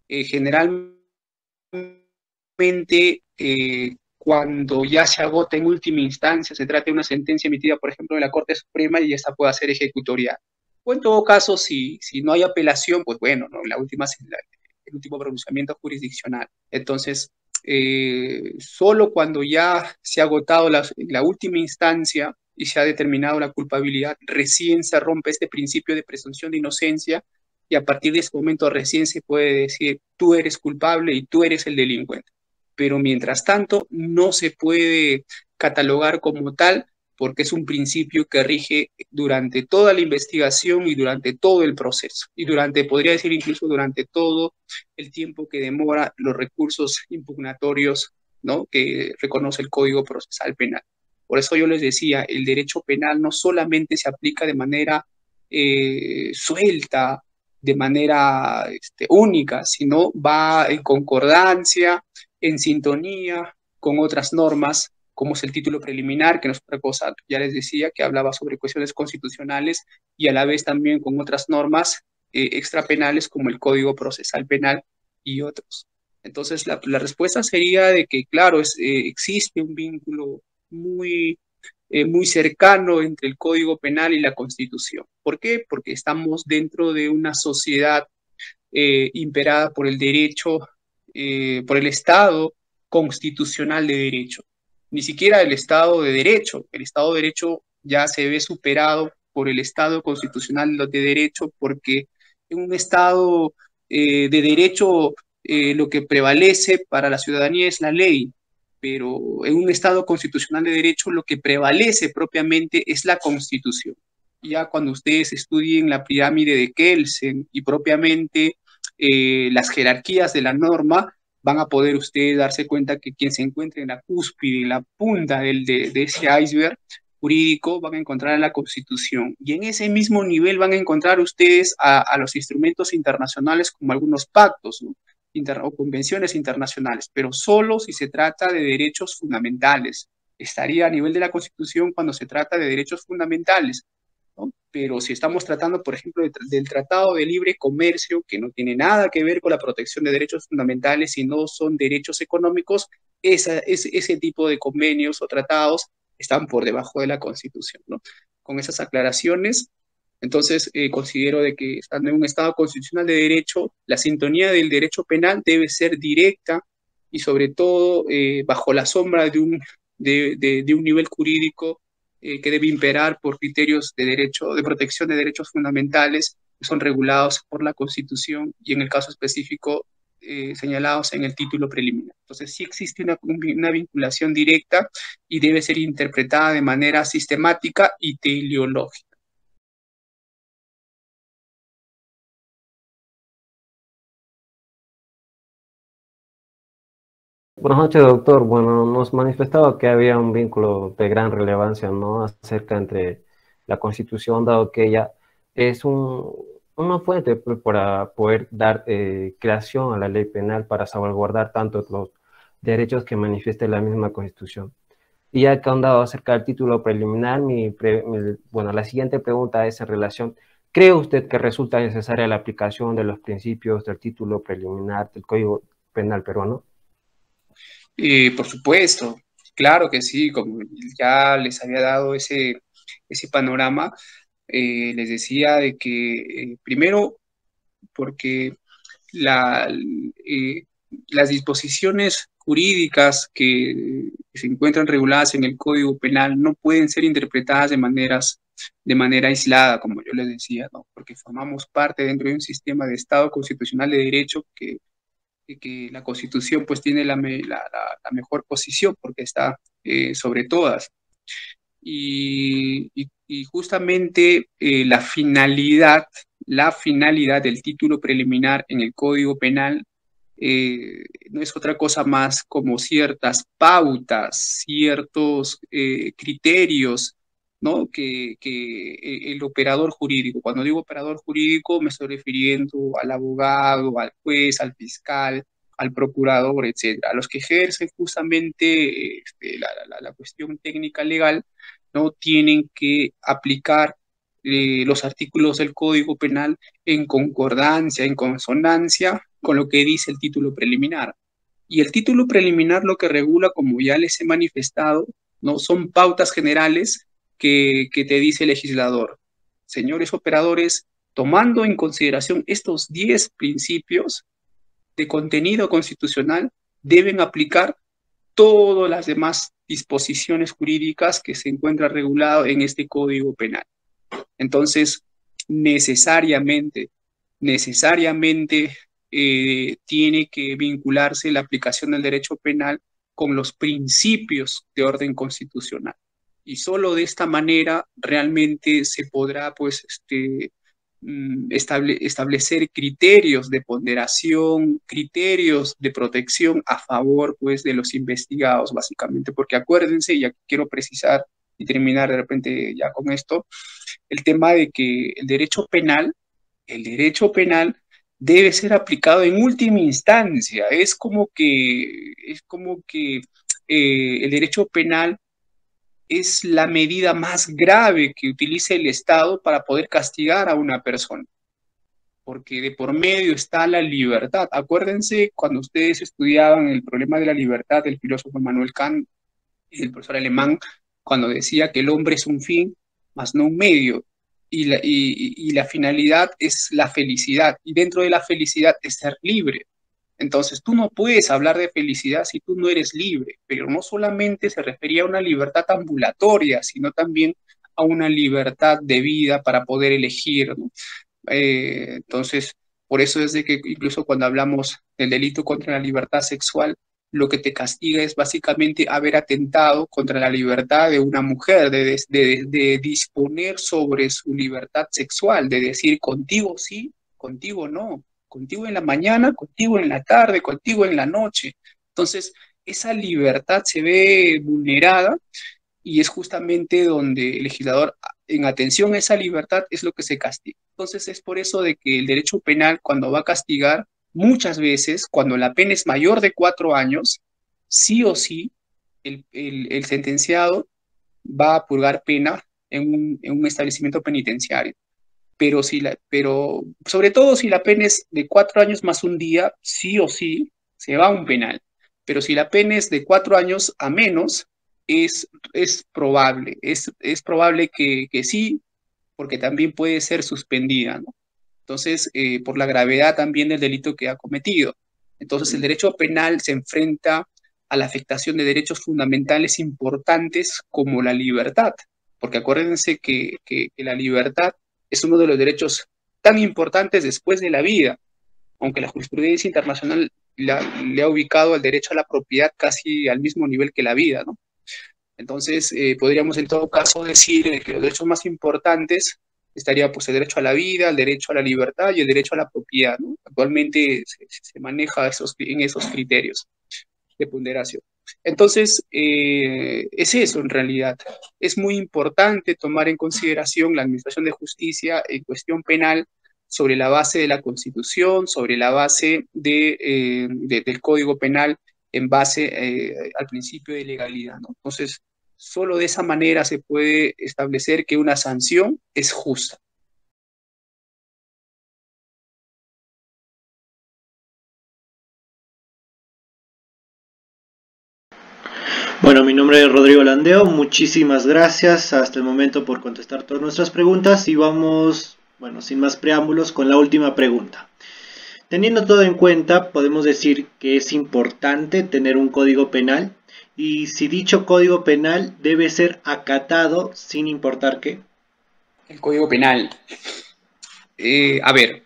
Generalmente cuando ya se agota en última instancia, se trata de una sentencia emitida, por ejemplo, de la Corte Suprema y esta pueda ser ejecutorial. O en todo caso, si no hay apelación, pues bueno, ¿no? El último pronunciamiento jurisdiccional. Entonces, solo cuando ya se ha agotado la última instancia y se ha determinado la culpabilidad, recién se rompe este principio de presunción de inocencia y a partir de ese momento recién se puede decir tú eres culpable y tú eres el delincuente. Pero mientras tanto no se puede catalogar como tal porque es un principio que rige durante toda la investigación y durante todo el proceso, y podría decir incluso durante todo el tiempo que demora los recursos impugnatorios, ¿no?, que reconoce el Código Procesal Penal. Por eso yo les decía, el derecho penal no solamente se aplica de manera suelta, de manera única, sino va en concordancia, en sintonía con otras normas, como es el título preliminar, que no es otra cosa, ya les decía, que hablaba sobre cuestiones constitucionales y a la vez también con otras normas extrapenales como el Código Procesal Penal y otros. Entonces, la respuesta sería de que, claro, existe un vínculo muy cercano entre el Código Penal y la Constitución. ¿Por qué? Porque estamos dentro de una sociedad imperada por el derecho, por el Estado constitucional de derecho. Ni siquiera el Estado de Derecho. El Estado de Derecho ya se ve superado por el Estado constitucional de derecho, porque en un Estado de derecho lo que prevalece para la ciudadanía es la ley, pero en un Estado constitucional de derecho lo que prevalece propiamente es la Constitución. Ya cuando ustedes estudien la pirámide de Kelsen y propiamente las jerarquías de la norma, van a poder ustedes darse cuenta que quien se encuentre en la cúspide, en la punta de ese iceberg jurídico, van a encontrar a la Constitución. Y en ese mismo nivel van a encontrar ustedes a los instrumentos internacionales como algunos pactos, ¿no?, o convenciones internacionales, pero solo si se trata de derechos fundamentales. Estaría a nivel de la Constitución cuando se trata de derechos fundamentales, ¿no? Pero si estamos tratando, por ejemplo, del Tratado de Libre Comercio, que no tiene nada que ver con la protección de derechos fundamentales, sino son derechos económicos, ese tipo de convenios o tratados están por debajo de la Constitución, ¿no? Con esas aclaraciones, entonces considero de que estando en un Estado constitucional de derecho, la sintonía del derecho penal debe ser directa y sobre todo bajo la sombra de un nivel jurídico que debe imperar por criterios de derecho, de protección de derechos fundamentales que son regulados por la Constitución y en el caso específico señalados en el título preliminar. Entonces sí existe una vinculación directa y debe ser interpretada de manera sistemática y teleológica. Buenas noches, doctor. Bueno, nos manifestaba que había un vínculo de gran relevancia, ¿no?, acerca entre la Constitución, dado que ella es una fuente pues, para poder dar creación a la ley penal para salvaguardar tanto los derechos que manifiesta la misma Constitución. Y ya que han dado acerca del título preliminar, bueno, la siguiente pregunta es en relación, ¿cree usted que resulta necesaria la aplicación de los principios del título preliminar del Código Penal peruano? Por supuesto, claro que sí, como ya les había dado ese panorama, les decía de que primero porque las disposiciones jurídicas que se encuentran reguladas en el Código Penal no pueden ser interpretadas de manera aislada, como yo les decía, ¿no?, porque formamos parte dentro de un sistema de Estado constitucional de derecho que la Constitución pues tiene la mejor posición porque está sobre todas. Y Y justamente la finalidad del título preliminar en el Código Penal no es otra cosa más como ciertas pautas, ciertos criterios, ¿no? Que el operador jurídico, cuando digo operador jurídico me estoy refiriendo al abogado, al juez, al fiscal, al procurador, etcétera, a los que ejercen justamente la cuestión técnica legal, ¿no? Tienen que aplicar los artículos del Código Penal en concordancia, en consonancia con lo que dice el título preliminar. Y el título preliminar lo que regula, como ya les he manifestado, ¿no? Son pautas generales que te dice el legislador. Señores operadores, tomando en consideración estos 10 principios de contenido constitucional, deben aplicar todas las demás disposiciones jurídicas que se encuentran reguladas en este Código Penal. Entonces, necesariamente tiene que vincularse la aplicación del derecho penal con los principios de orden constitucional. Y solo de esta manera realmente se podrá, pues, establecer criterios de ponderación, criterios de protección a favor, pues, de los investigados, básicamente. Porque acuérdense, y aquí quiero precisar y terminar de repente ya con esto, el tema de que el derecho penal debe ser aplicado en última instancia. Es como que el derecho penal es la medida más grave que utiliza el Estado para poder castigar a una persona, porque de por medio está la libertad. Acuérdense cuando ustedes estudiaban el problema de la libertad del filósofo Immanuel Kant, el profesor alemán, cuando decía que el hombre es un fin, más no un medio, y la finalidad es la felicidad, y dentro de la felicidad es ser libre. Entonces tú no puedes hablar de felicidad si tú no eres libre, pero no solamente se refería a una libertad ambulatoria, sino también a una libertad de vida para poder elegir, ¿no? Entonces, por eso es de que incluso cuando hablamos del delito contra la libertad sexual, lo que te castiga es básicamente haber atentado contra la libertad de una mujer, de disponer sobre su libertad sexual, de decir contigo sí, contigo no, contigo en la mañana, contigo en la tarde, contigo en la noche. Entonces, esa libertad se ve vulnerada y es justamente donde el legislador, en atención a esa libertad, es lo que se castiga. Entonces es por eso de que el derecho penal, cuando va a castigar, muchas veces, cuando la pena es mayor de 4 años, sí o sí, el sentenciado va a purgar pena en un establecimiento penitenciario. Pero sobre todo si la pena es de 4 años más un día, sí o sí, se va a un penal. Pero si la pena es de 4 años a menos, es probable que sí, porque también puede ser suspendida, ¿no? Entonces, por la gravedad también del delito que ha cometido. Entonces, el derecho penal se enfrenta a la afectación de derechos fundamentales importantes como la libertad, porque acuérdense que la libertad es uno de los derechos tan importantes después de la vida, aunque la jurisprudencia internacional le ha ubicado el derecho a la propiedad casi al mismo nivel que la vida, ¿no? Entonces, podríamos en todo caso decir que los derechos más importantes estaría pues el derecho a la vida, el derecho a la libertad y el derecho a la propiedad, ¿no? Actualmente se maneja en esos criterios de ponderación. Entonces, es eso en realidad. Es muy importante tomar en consideración la administración de justicia en cuestión penal sobre la base de la Constitución, sobre la base del Código Penal, en base al principio de legalidad, ¿no? Entonces, solo de esa manera se puede establecer que una sanción es justa. Bueno, mi nombre es Rodrigo Landeo, muchísimas gracias hasta el momento por contestar todas nuestras preguntas y vamos, bueno, sin más preámbulos, con la última pregunta. Teniendo todo en cuenta, podemos decir que es importante tener un código penal y si dicho código penal debe ser acatado sin importar qué. El Código Penal. A ver,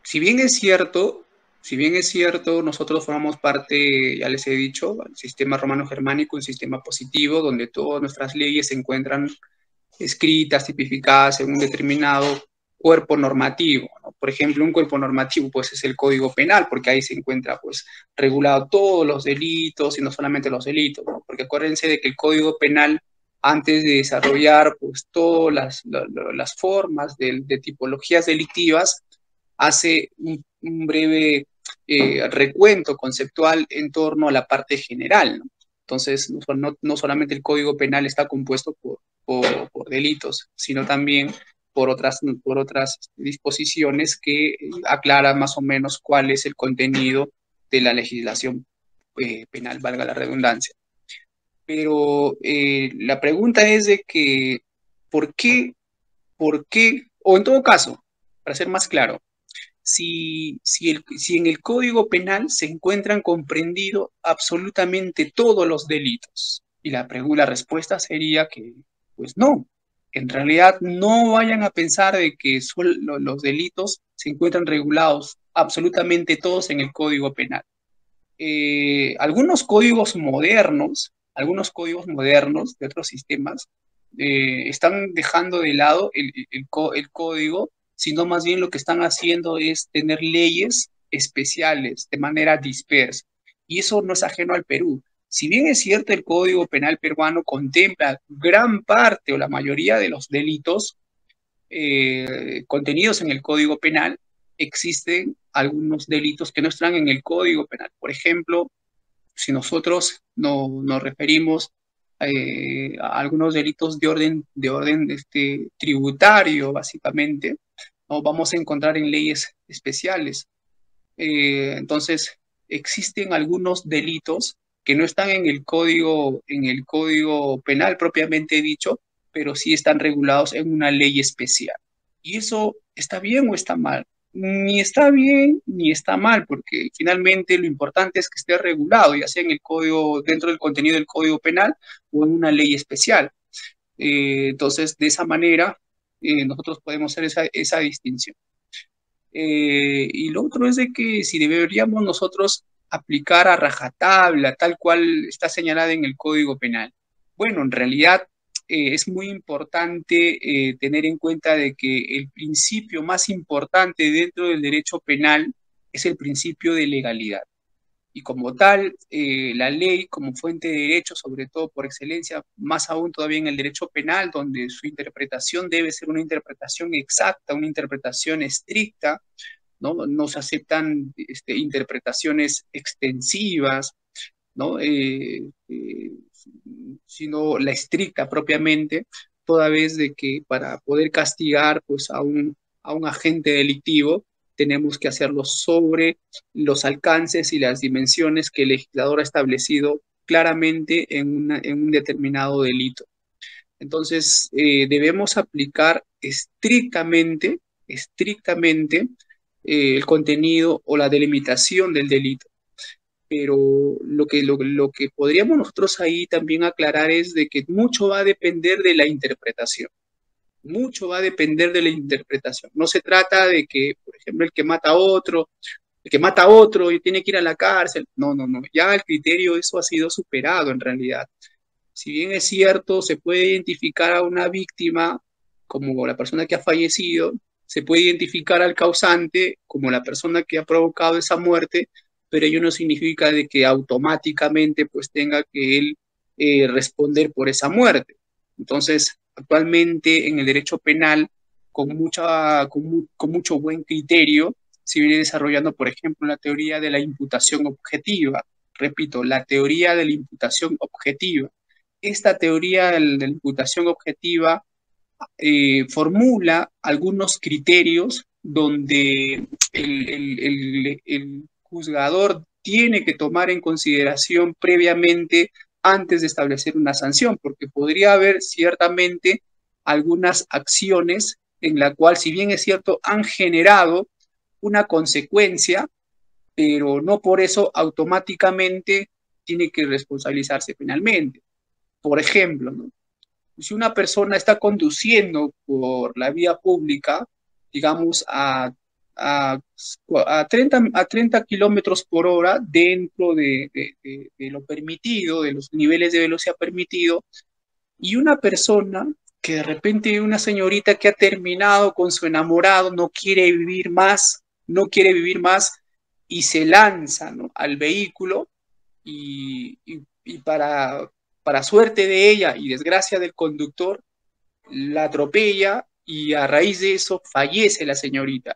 si bien es cierto, Si bien es cierto, nosotros formamos parte, ya les he dicho, del sistema romano-germánico, un sistema positivo, donde todas nuestras leyes se encuentran escritas, tipificadas en un determinado cuerpo normativo, ¿no? Por ejemplo, un cuerpo normativo pues es el Código Penal, porque ahí se encuentra pues regulado todos los delitos y no solamente los delitos, ¿no? Porque acuérdense de que el Código Penal, antes de desarrollar pues todas las formas de tipologías delictivas, hace un breve recuento conceptual en torno a la parte general, ¿no? Entonces, no solamente el Código Penal está compuesto por delitos, sino también por otras disposiciones que aclaran más o menos cuál es el contenido de la legislación penal, valga la redundancia. Pero la pregunta es de que, ¿por qué, o en todo caso, para ser más claro, si en el Código Penal se encuentran comprendidos absolutamente todos los delitos? Y la respuesta sería que, pues no. En realidad, no vayan a pensar de que los delitos se encuentran regulados absolutamente todos en el Código Penal. Algunos códigos modernos de otros sistemas, están dejando de lado el código, sino más bien lo que están haciendo es tener leyes especiales de manera dispersa. Y eso no es ajeno al Perú. Si bien es cierto, el Código Penal peruano contempla gran parte o la mayoría de los delitos contenidos en el Código Penal, existen algunos delitos que no están en el Código Penal. Por ejemplo, si nosotros nos referimos a algunos delitos de orden tributario, básicamente, ¿no? Vamos a encontrar en leyes especiales. Entonces, existen algunos delitos que no están en el código penal propiamente dicho, pero sí están regulados en una ley especial. ¿Y eso está bien o está mal? Ni está bien ni está mal, porque finalmente lo importante es que esté regulado, ya sea en el código, dentro del contenido del Código Penal o en una ley especial. Entonces, de esa manera, nosotros podemos hacer esa distinción. Y lo otro es de que si deberíamos nosotros aplicar a rajatabla, tal cual está señalada en el Código Penal. Bueno, en realidad es muy importante tener en cuenta de que el principio más importante dentro del derecho penal es el principio de legalidad. Y como tal, la ley como fuente de derecho, sobre todo por excelencia, más aún todavía en el derecho penal, donde su interpretación debe ser una interpretación exacta, una interpretación estricta, ¿no? No se aceptan interpretaciones extensivas, ¿no? Sino la estricta propiamente, toda vez de que para poder castigar pues, a un agente delictivo, tenemos que hacerlo sobre los alcances y las dimensiones que el legislador ha establecido claramente en un determinado delito. Entonces, debemos aplicar estrictamente el contenido o la delimitación del delito. Pero lo que podríamos nosotros ahí también aclarar es de que mucho va a depender de la interpretación. Mucho va a depender de la interpretación. No se trata de que, por ejemplo, el que mata a otro y tiene que ir a la cárcel. No. Ya el criterio, eso ha sido superado en realidad. Si bien es cierto, se puede identificar a una víctima como la persona que ha fallecido, se puede identificar al causante como la persona que ha provocado esa muerte, pero ello no significa de que automáticamente pues tenga que él responder por esa muerte. Entonces, actualmente en el derecho penal, con mucho buen criterio, se viene desarrollando, por ejemplo, la teoría de la imputación objetiva. Repito, la teoría de la imputación objetiva. Esta teoría de la imputación objetiva formula algunos criterios donde el juzgador tiene que tomar en consideración previamente antes de establecer una sanción, porque podría haber ciertamente algunas acciones en la cual, si bien es cierto, han generado una consecuencia, pero no por eso automáticamente tiene que responsabilizarse penalmente. Por ejemplo, ¿no? Si una persona está conduciendo por la vía pública, digamos, a a 30 kilómetros por hora dentro de lo permitido, de los niveles de velocidad permitido, y una persona que de repente, una señorita que ha terminado con su enamorado, no quiere vivir más, y se lanza, ¿no?, al vehículo, y para suerte de ella y desgracia del conductor, la atropella y a raíz de eso fallece la señorita.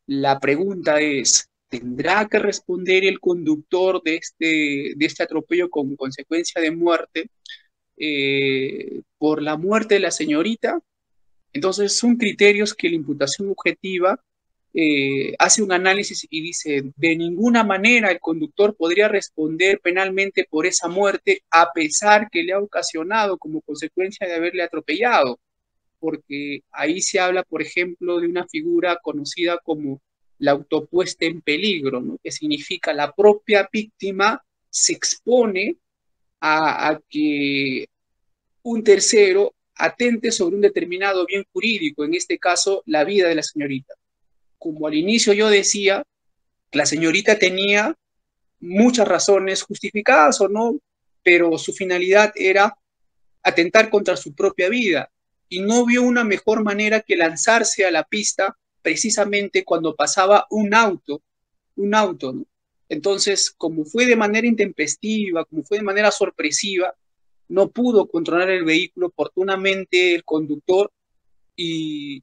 La pregunta es, ¿tendrá que responder el conductor de este atropello con consecuencia de muerte por la muerte de la señorita? Entonces son criterios que la imputación objetiva hace un análisis y dice, de ninguna manera el conductor podría responder penalmente por esa muerte a pesar que le ha ocasionado como consecuencia de haberle atropellado, porque ahí se habla, por ejemplo, de una figura conocida como la autopuesta en peligro, ¿no?, que significa la propia víctima se expone a que un tercero atente sobre un determinado bien jurídico, en este caso la vida de la señorita. Como al inicio yo decía, la señorita tenía muchas razones, justificadas o no, pero su finalidad era atentar contra su propia vida y no vio una mejor manera que lanzarse a la pista precisamente cuando pasaba un auto, ¿no? Entonces, como fue de manera intempestiva, como fue de manera sorpresiva, no pudo controlar el vehículo oportunamente el conductor y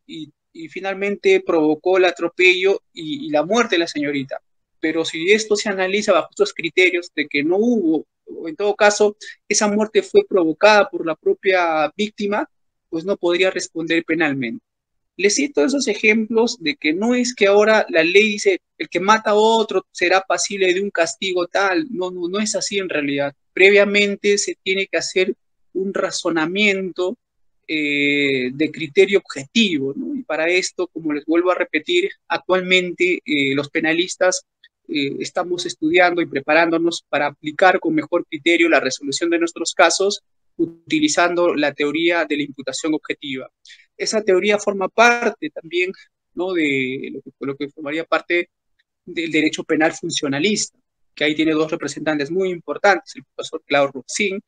finalmente provocó el atropello y la muerte de la señorita. Pero si esto se analiza bajo estos criterios de que no hubo, o en todo caso, esa muerte fue provocada por la propia víctima, pues no podría responder penalmente. Les cito esos ejemplos de que no es que ahora la ley dice el que mata a otro será pasible de un castigo tal, no es así en realidad. Previamente se tiene que hacer un razonamiento de criterio objetivo, ¿no? Y para esto, como les vuelvo a repetir, actualmente los penalistas estamos estudiando y preparándonos para aplicar con mejor criterio la resolución de nuestros casos utilizando la teoría de la imputación objetiva. Esa teoría forma parte también, ¿no?, de lo que formaría parte del derecho penal funcionalista, que ahí tiene dos representantes muy importantes, el profesor Claude Roxin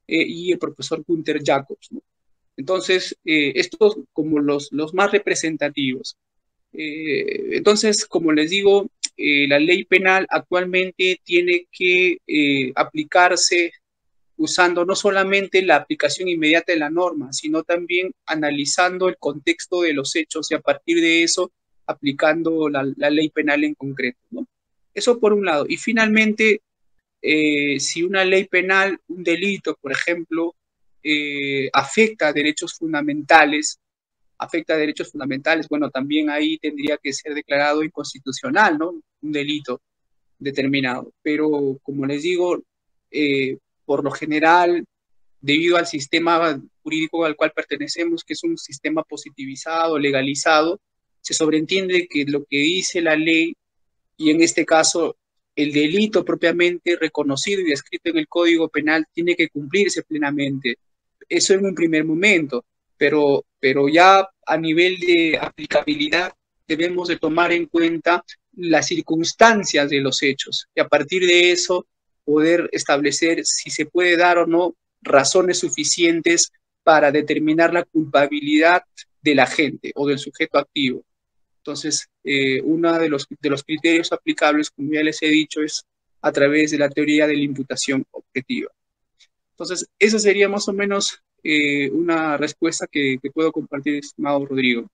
y el profesor Gunther Jacobs, ¿no? Entonces, estos como los más representativos. Entonces, como les digo, la ley penal actualmente tiene que aplicarse usando no solamente la aplicación inmediata de la norma, sino también analizando el contexto de los hechos y a partir de eso aplicando la ley penal en concreto, ¿no? Eso por un lado. Y finalmente, si una ley penal, un delito, por ejemplo, afecta a derechos fundamentales, bueno, también ahí tendría que ser declarado inconstitucional, ¿no?, un delito determinado. Pero, como les digo, por lo general, debido al sistema jurídico al cual pertenecemos, que es un sistema positivizado, legalizado, se sobreentiende que lo que dice la ley, y en este caso el delito propiamente reconocido y descrito en el Código Penal, tiene que cumplirse plenamente. Eso en un primer momento, pero ya a nivel de aplicabilidad debemos de tomar en cuenta las circunstancias de los hechos y a partir de eso poder establecer si se puede dar o no razones suficientes para determinar la culpabilidad del agente o del sujeto activo. Entonces, uno de los criterios aplicables, como ya les he dicho, es a través de la teoría de la imputación objetiva. Entonces, esa sería más o menos una respuesta que puedo compartir, estimado Rodrigo.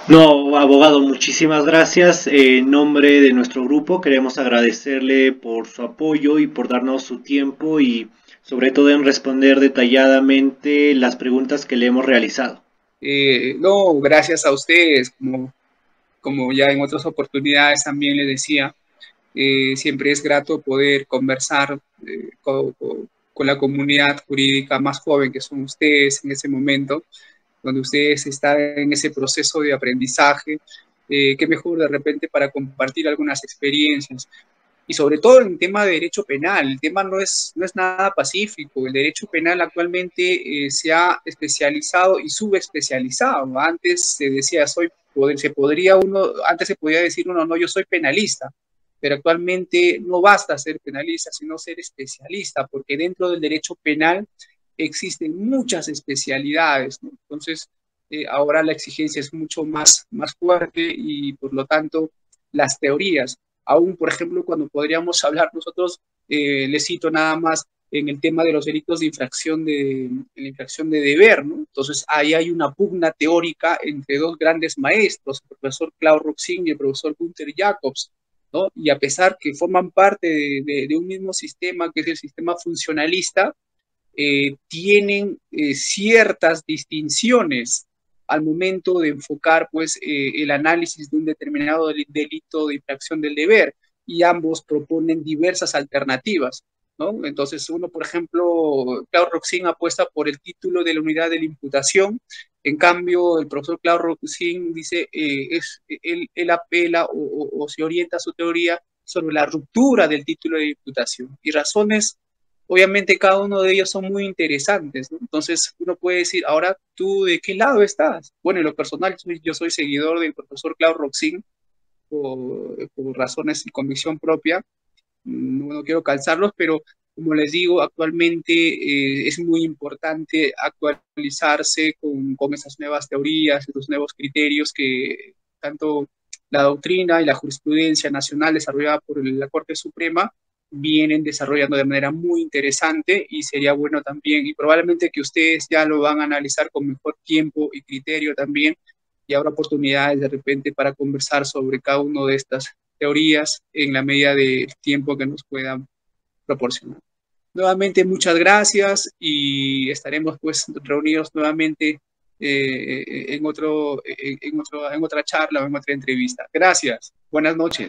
No, abogado, muchísimas gracias. En nombre de nuestro grupo queremos agradecerle por su apoyo y por darnos su tiempo y sobre todo en responder detalladamente las preguntas que le hemos realizado. No, gracias a ustedes, como ya en otras oportunidades también les decía, siempre es grato poder conversar con la comunidad jurídica más joven que son ustedes en ese momento, donde ustedes están en ese proceso de aprendizaje, qué mejor de repente para compartir algunas experiencias. y sobre todo en el tema de derecho penal. El tema no es nada pacífico. El derecho penal actualmente se ha especializado y subespecializado. Antes se decía, antes se podía decir uno, no, yo soy penalista, pero actualmente no basta ser penalista, sino ser especialista, porque dentro del derecho penal existen muchas especialidades, ¿no? Entonces, ahora la exigencia es mucho más fuerte y por lo tanto las teorías, aún por ejemplo cuando podríamos hablar nosotros, les cito nada más en el tema de los delitos de infracción de deber, ¿no? Entonces ahí hay una pugna teórica entre dos grandes maestros, el profesor Claude Roxin y el profesor Gunther Jacobs, ¿no? Y a pesar que forman parte de un mismo sistema, que es el sistema funcionalista, tienen ciertas distinciones al momento de enfocar pues, el análisis de un determinado delito de infracción del deber, y ambos proponen diversas alternativas, ¿no? Entonces uno, por ejemplo, Claude Roxin apuesta por el título de la unidad de la imputación. En cambio, el profesor Claude Roxin dice, él apela o se orienta su teoría sobre la ruptura del título de imputación, y razones, obviamente cada uno de ellos son muy interesantes, ¿no? Entonces uno puede decir, ahora tú ¿de qué lado estás? Bueno, en lo personal yo soy seguidor del profesor Claude Roxin por razones y convicción propia. No quiero calzarlos, pero como les digo, actualmente es muy importante actualizarse con esas nuevas teorías, estos nuevos criterios que tanto la doctrina y la jurisprudencia nacional desarrollada por la Corte Suprema vienen desarrollando de manera muy interesante, y sería bueno también, y probablemente que ustedes ya lo van a analizar con mejor tiempo y criterio también, y habrá oportunidades de repente para conversar sobre cada una de estas teorías en la medida del tiempo que nos puedan proporcionar. Nuevamente, muchas gracias, y estaremos pues reunidos nuevamente en otra charla o en otra entrevista. Gracias. Buenas noches.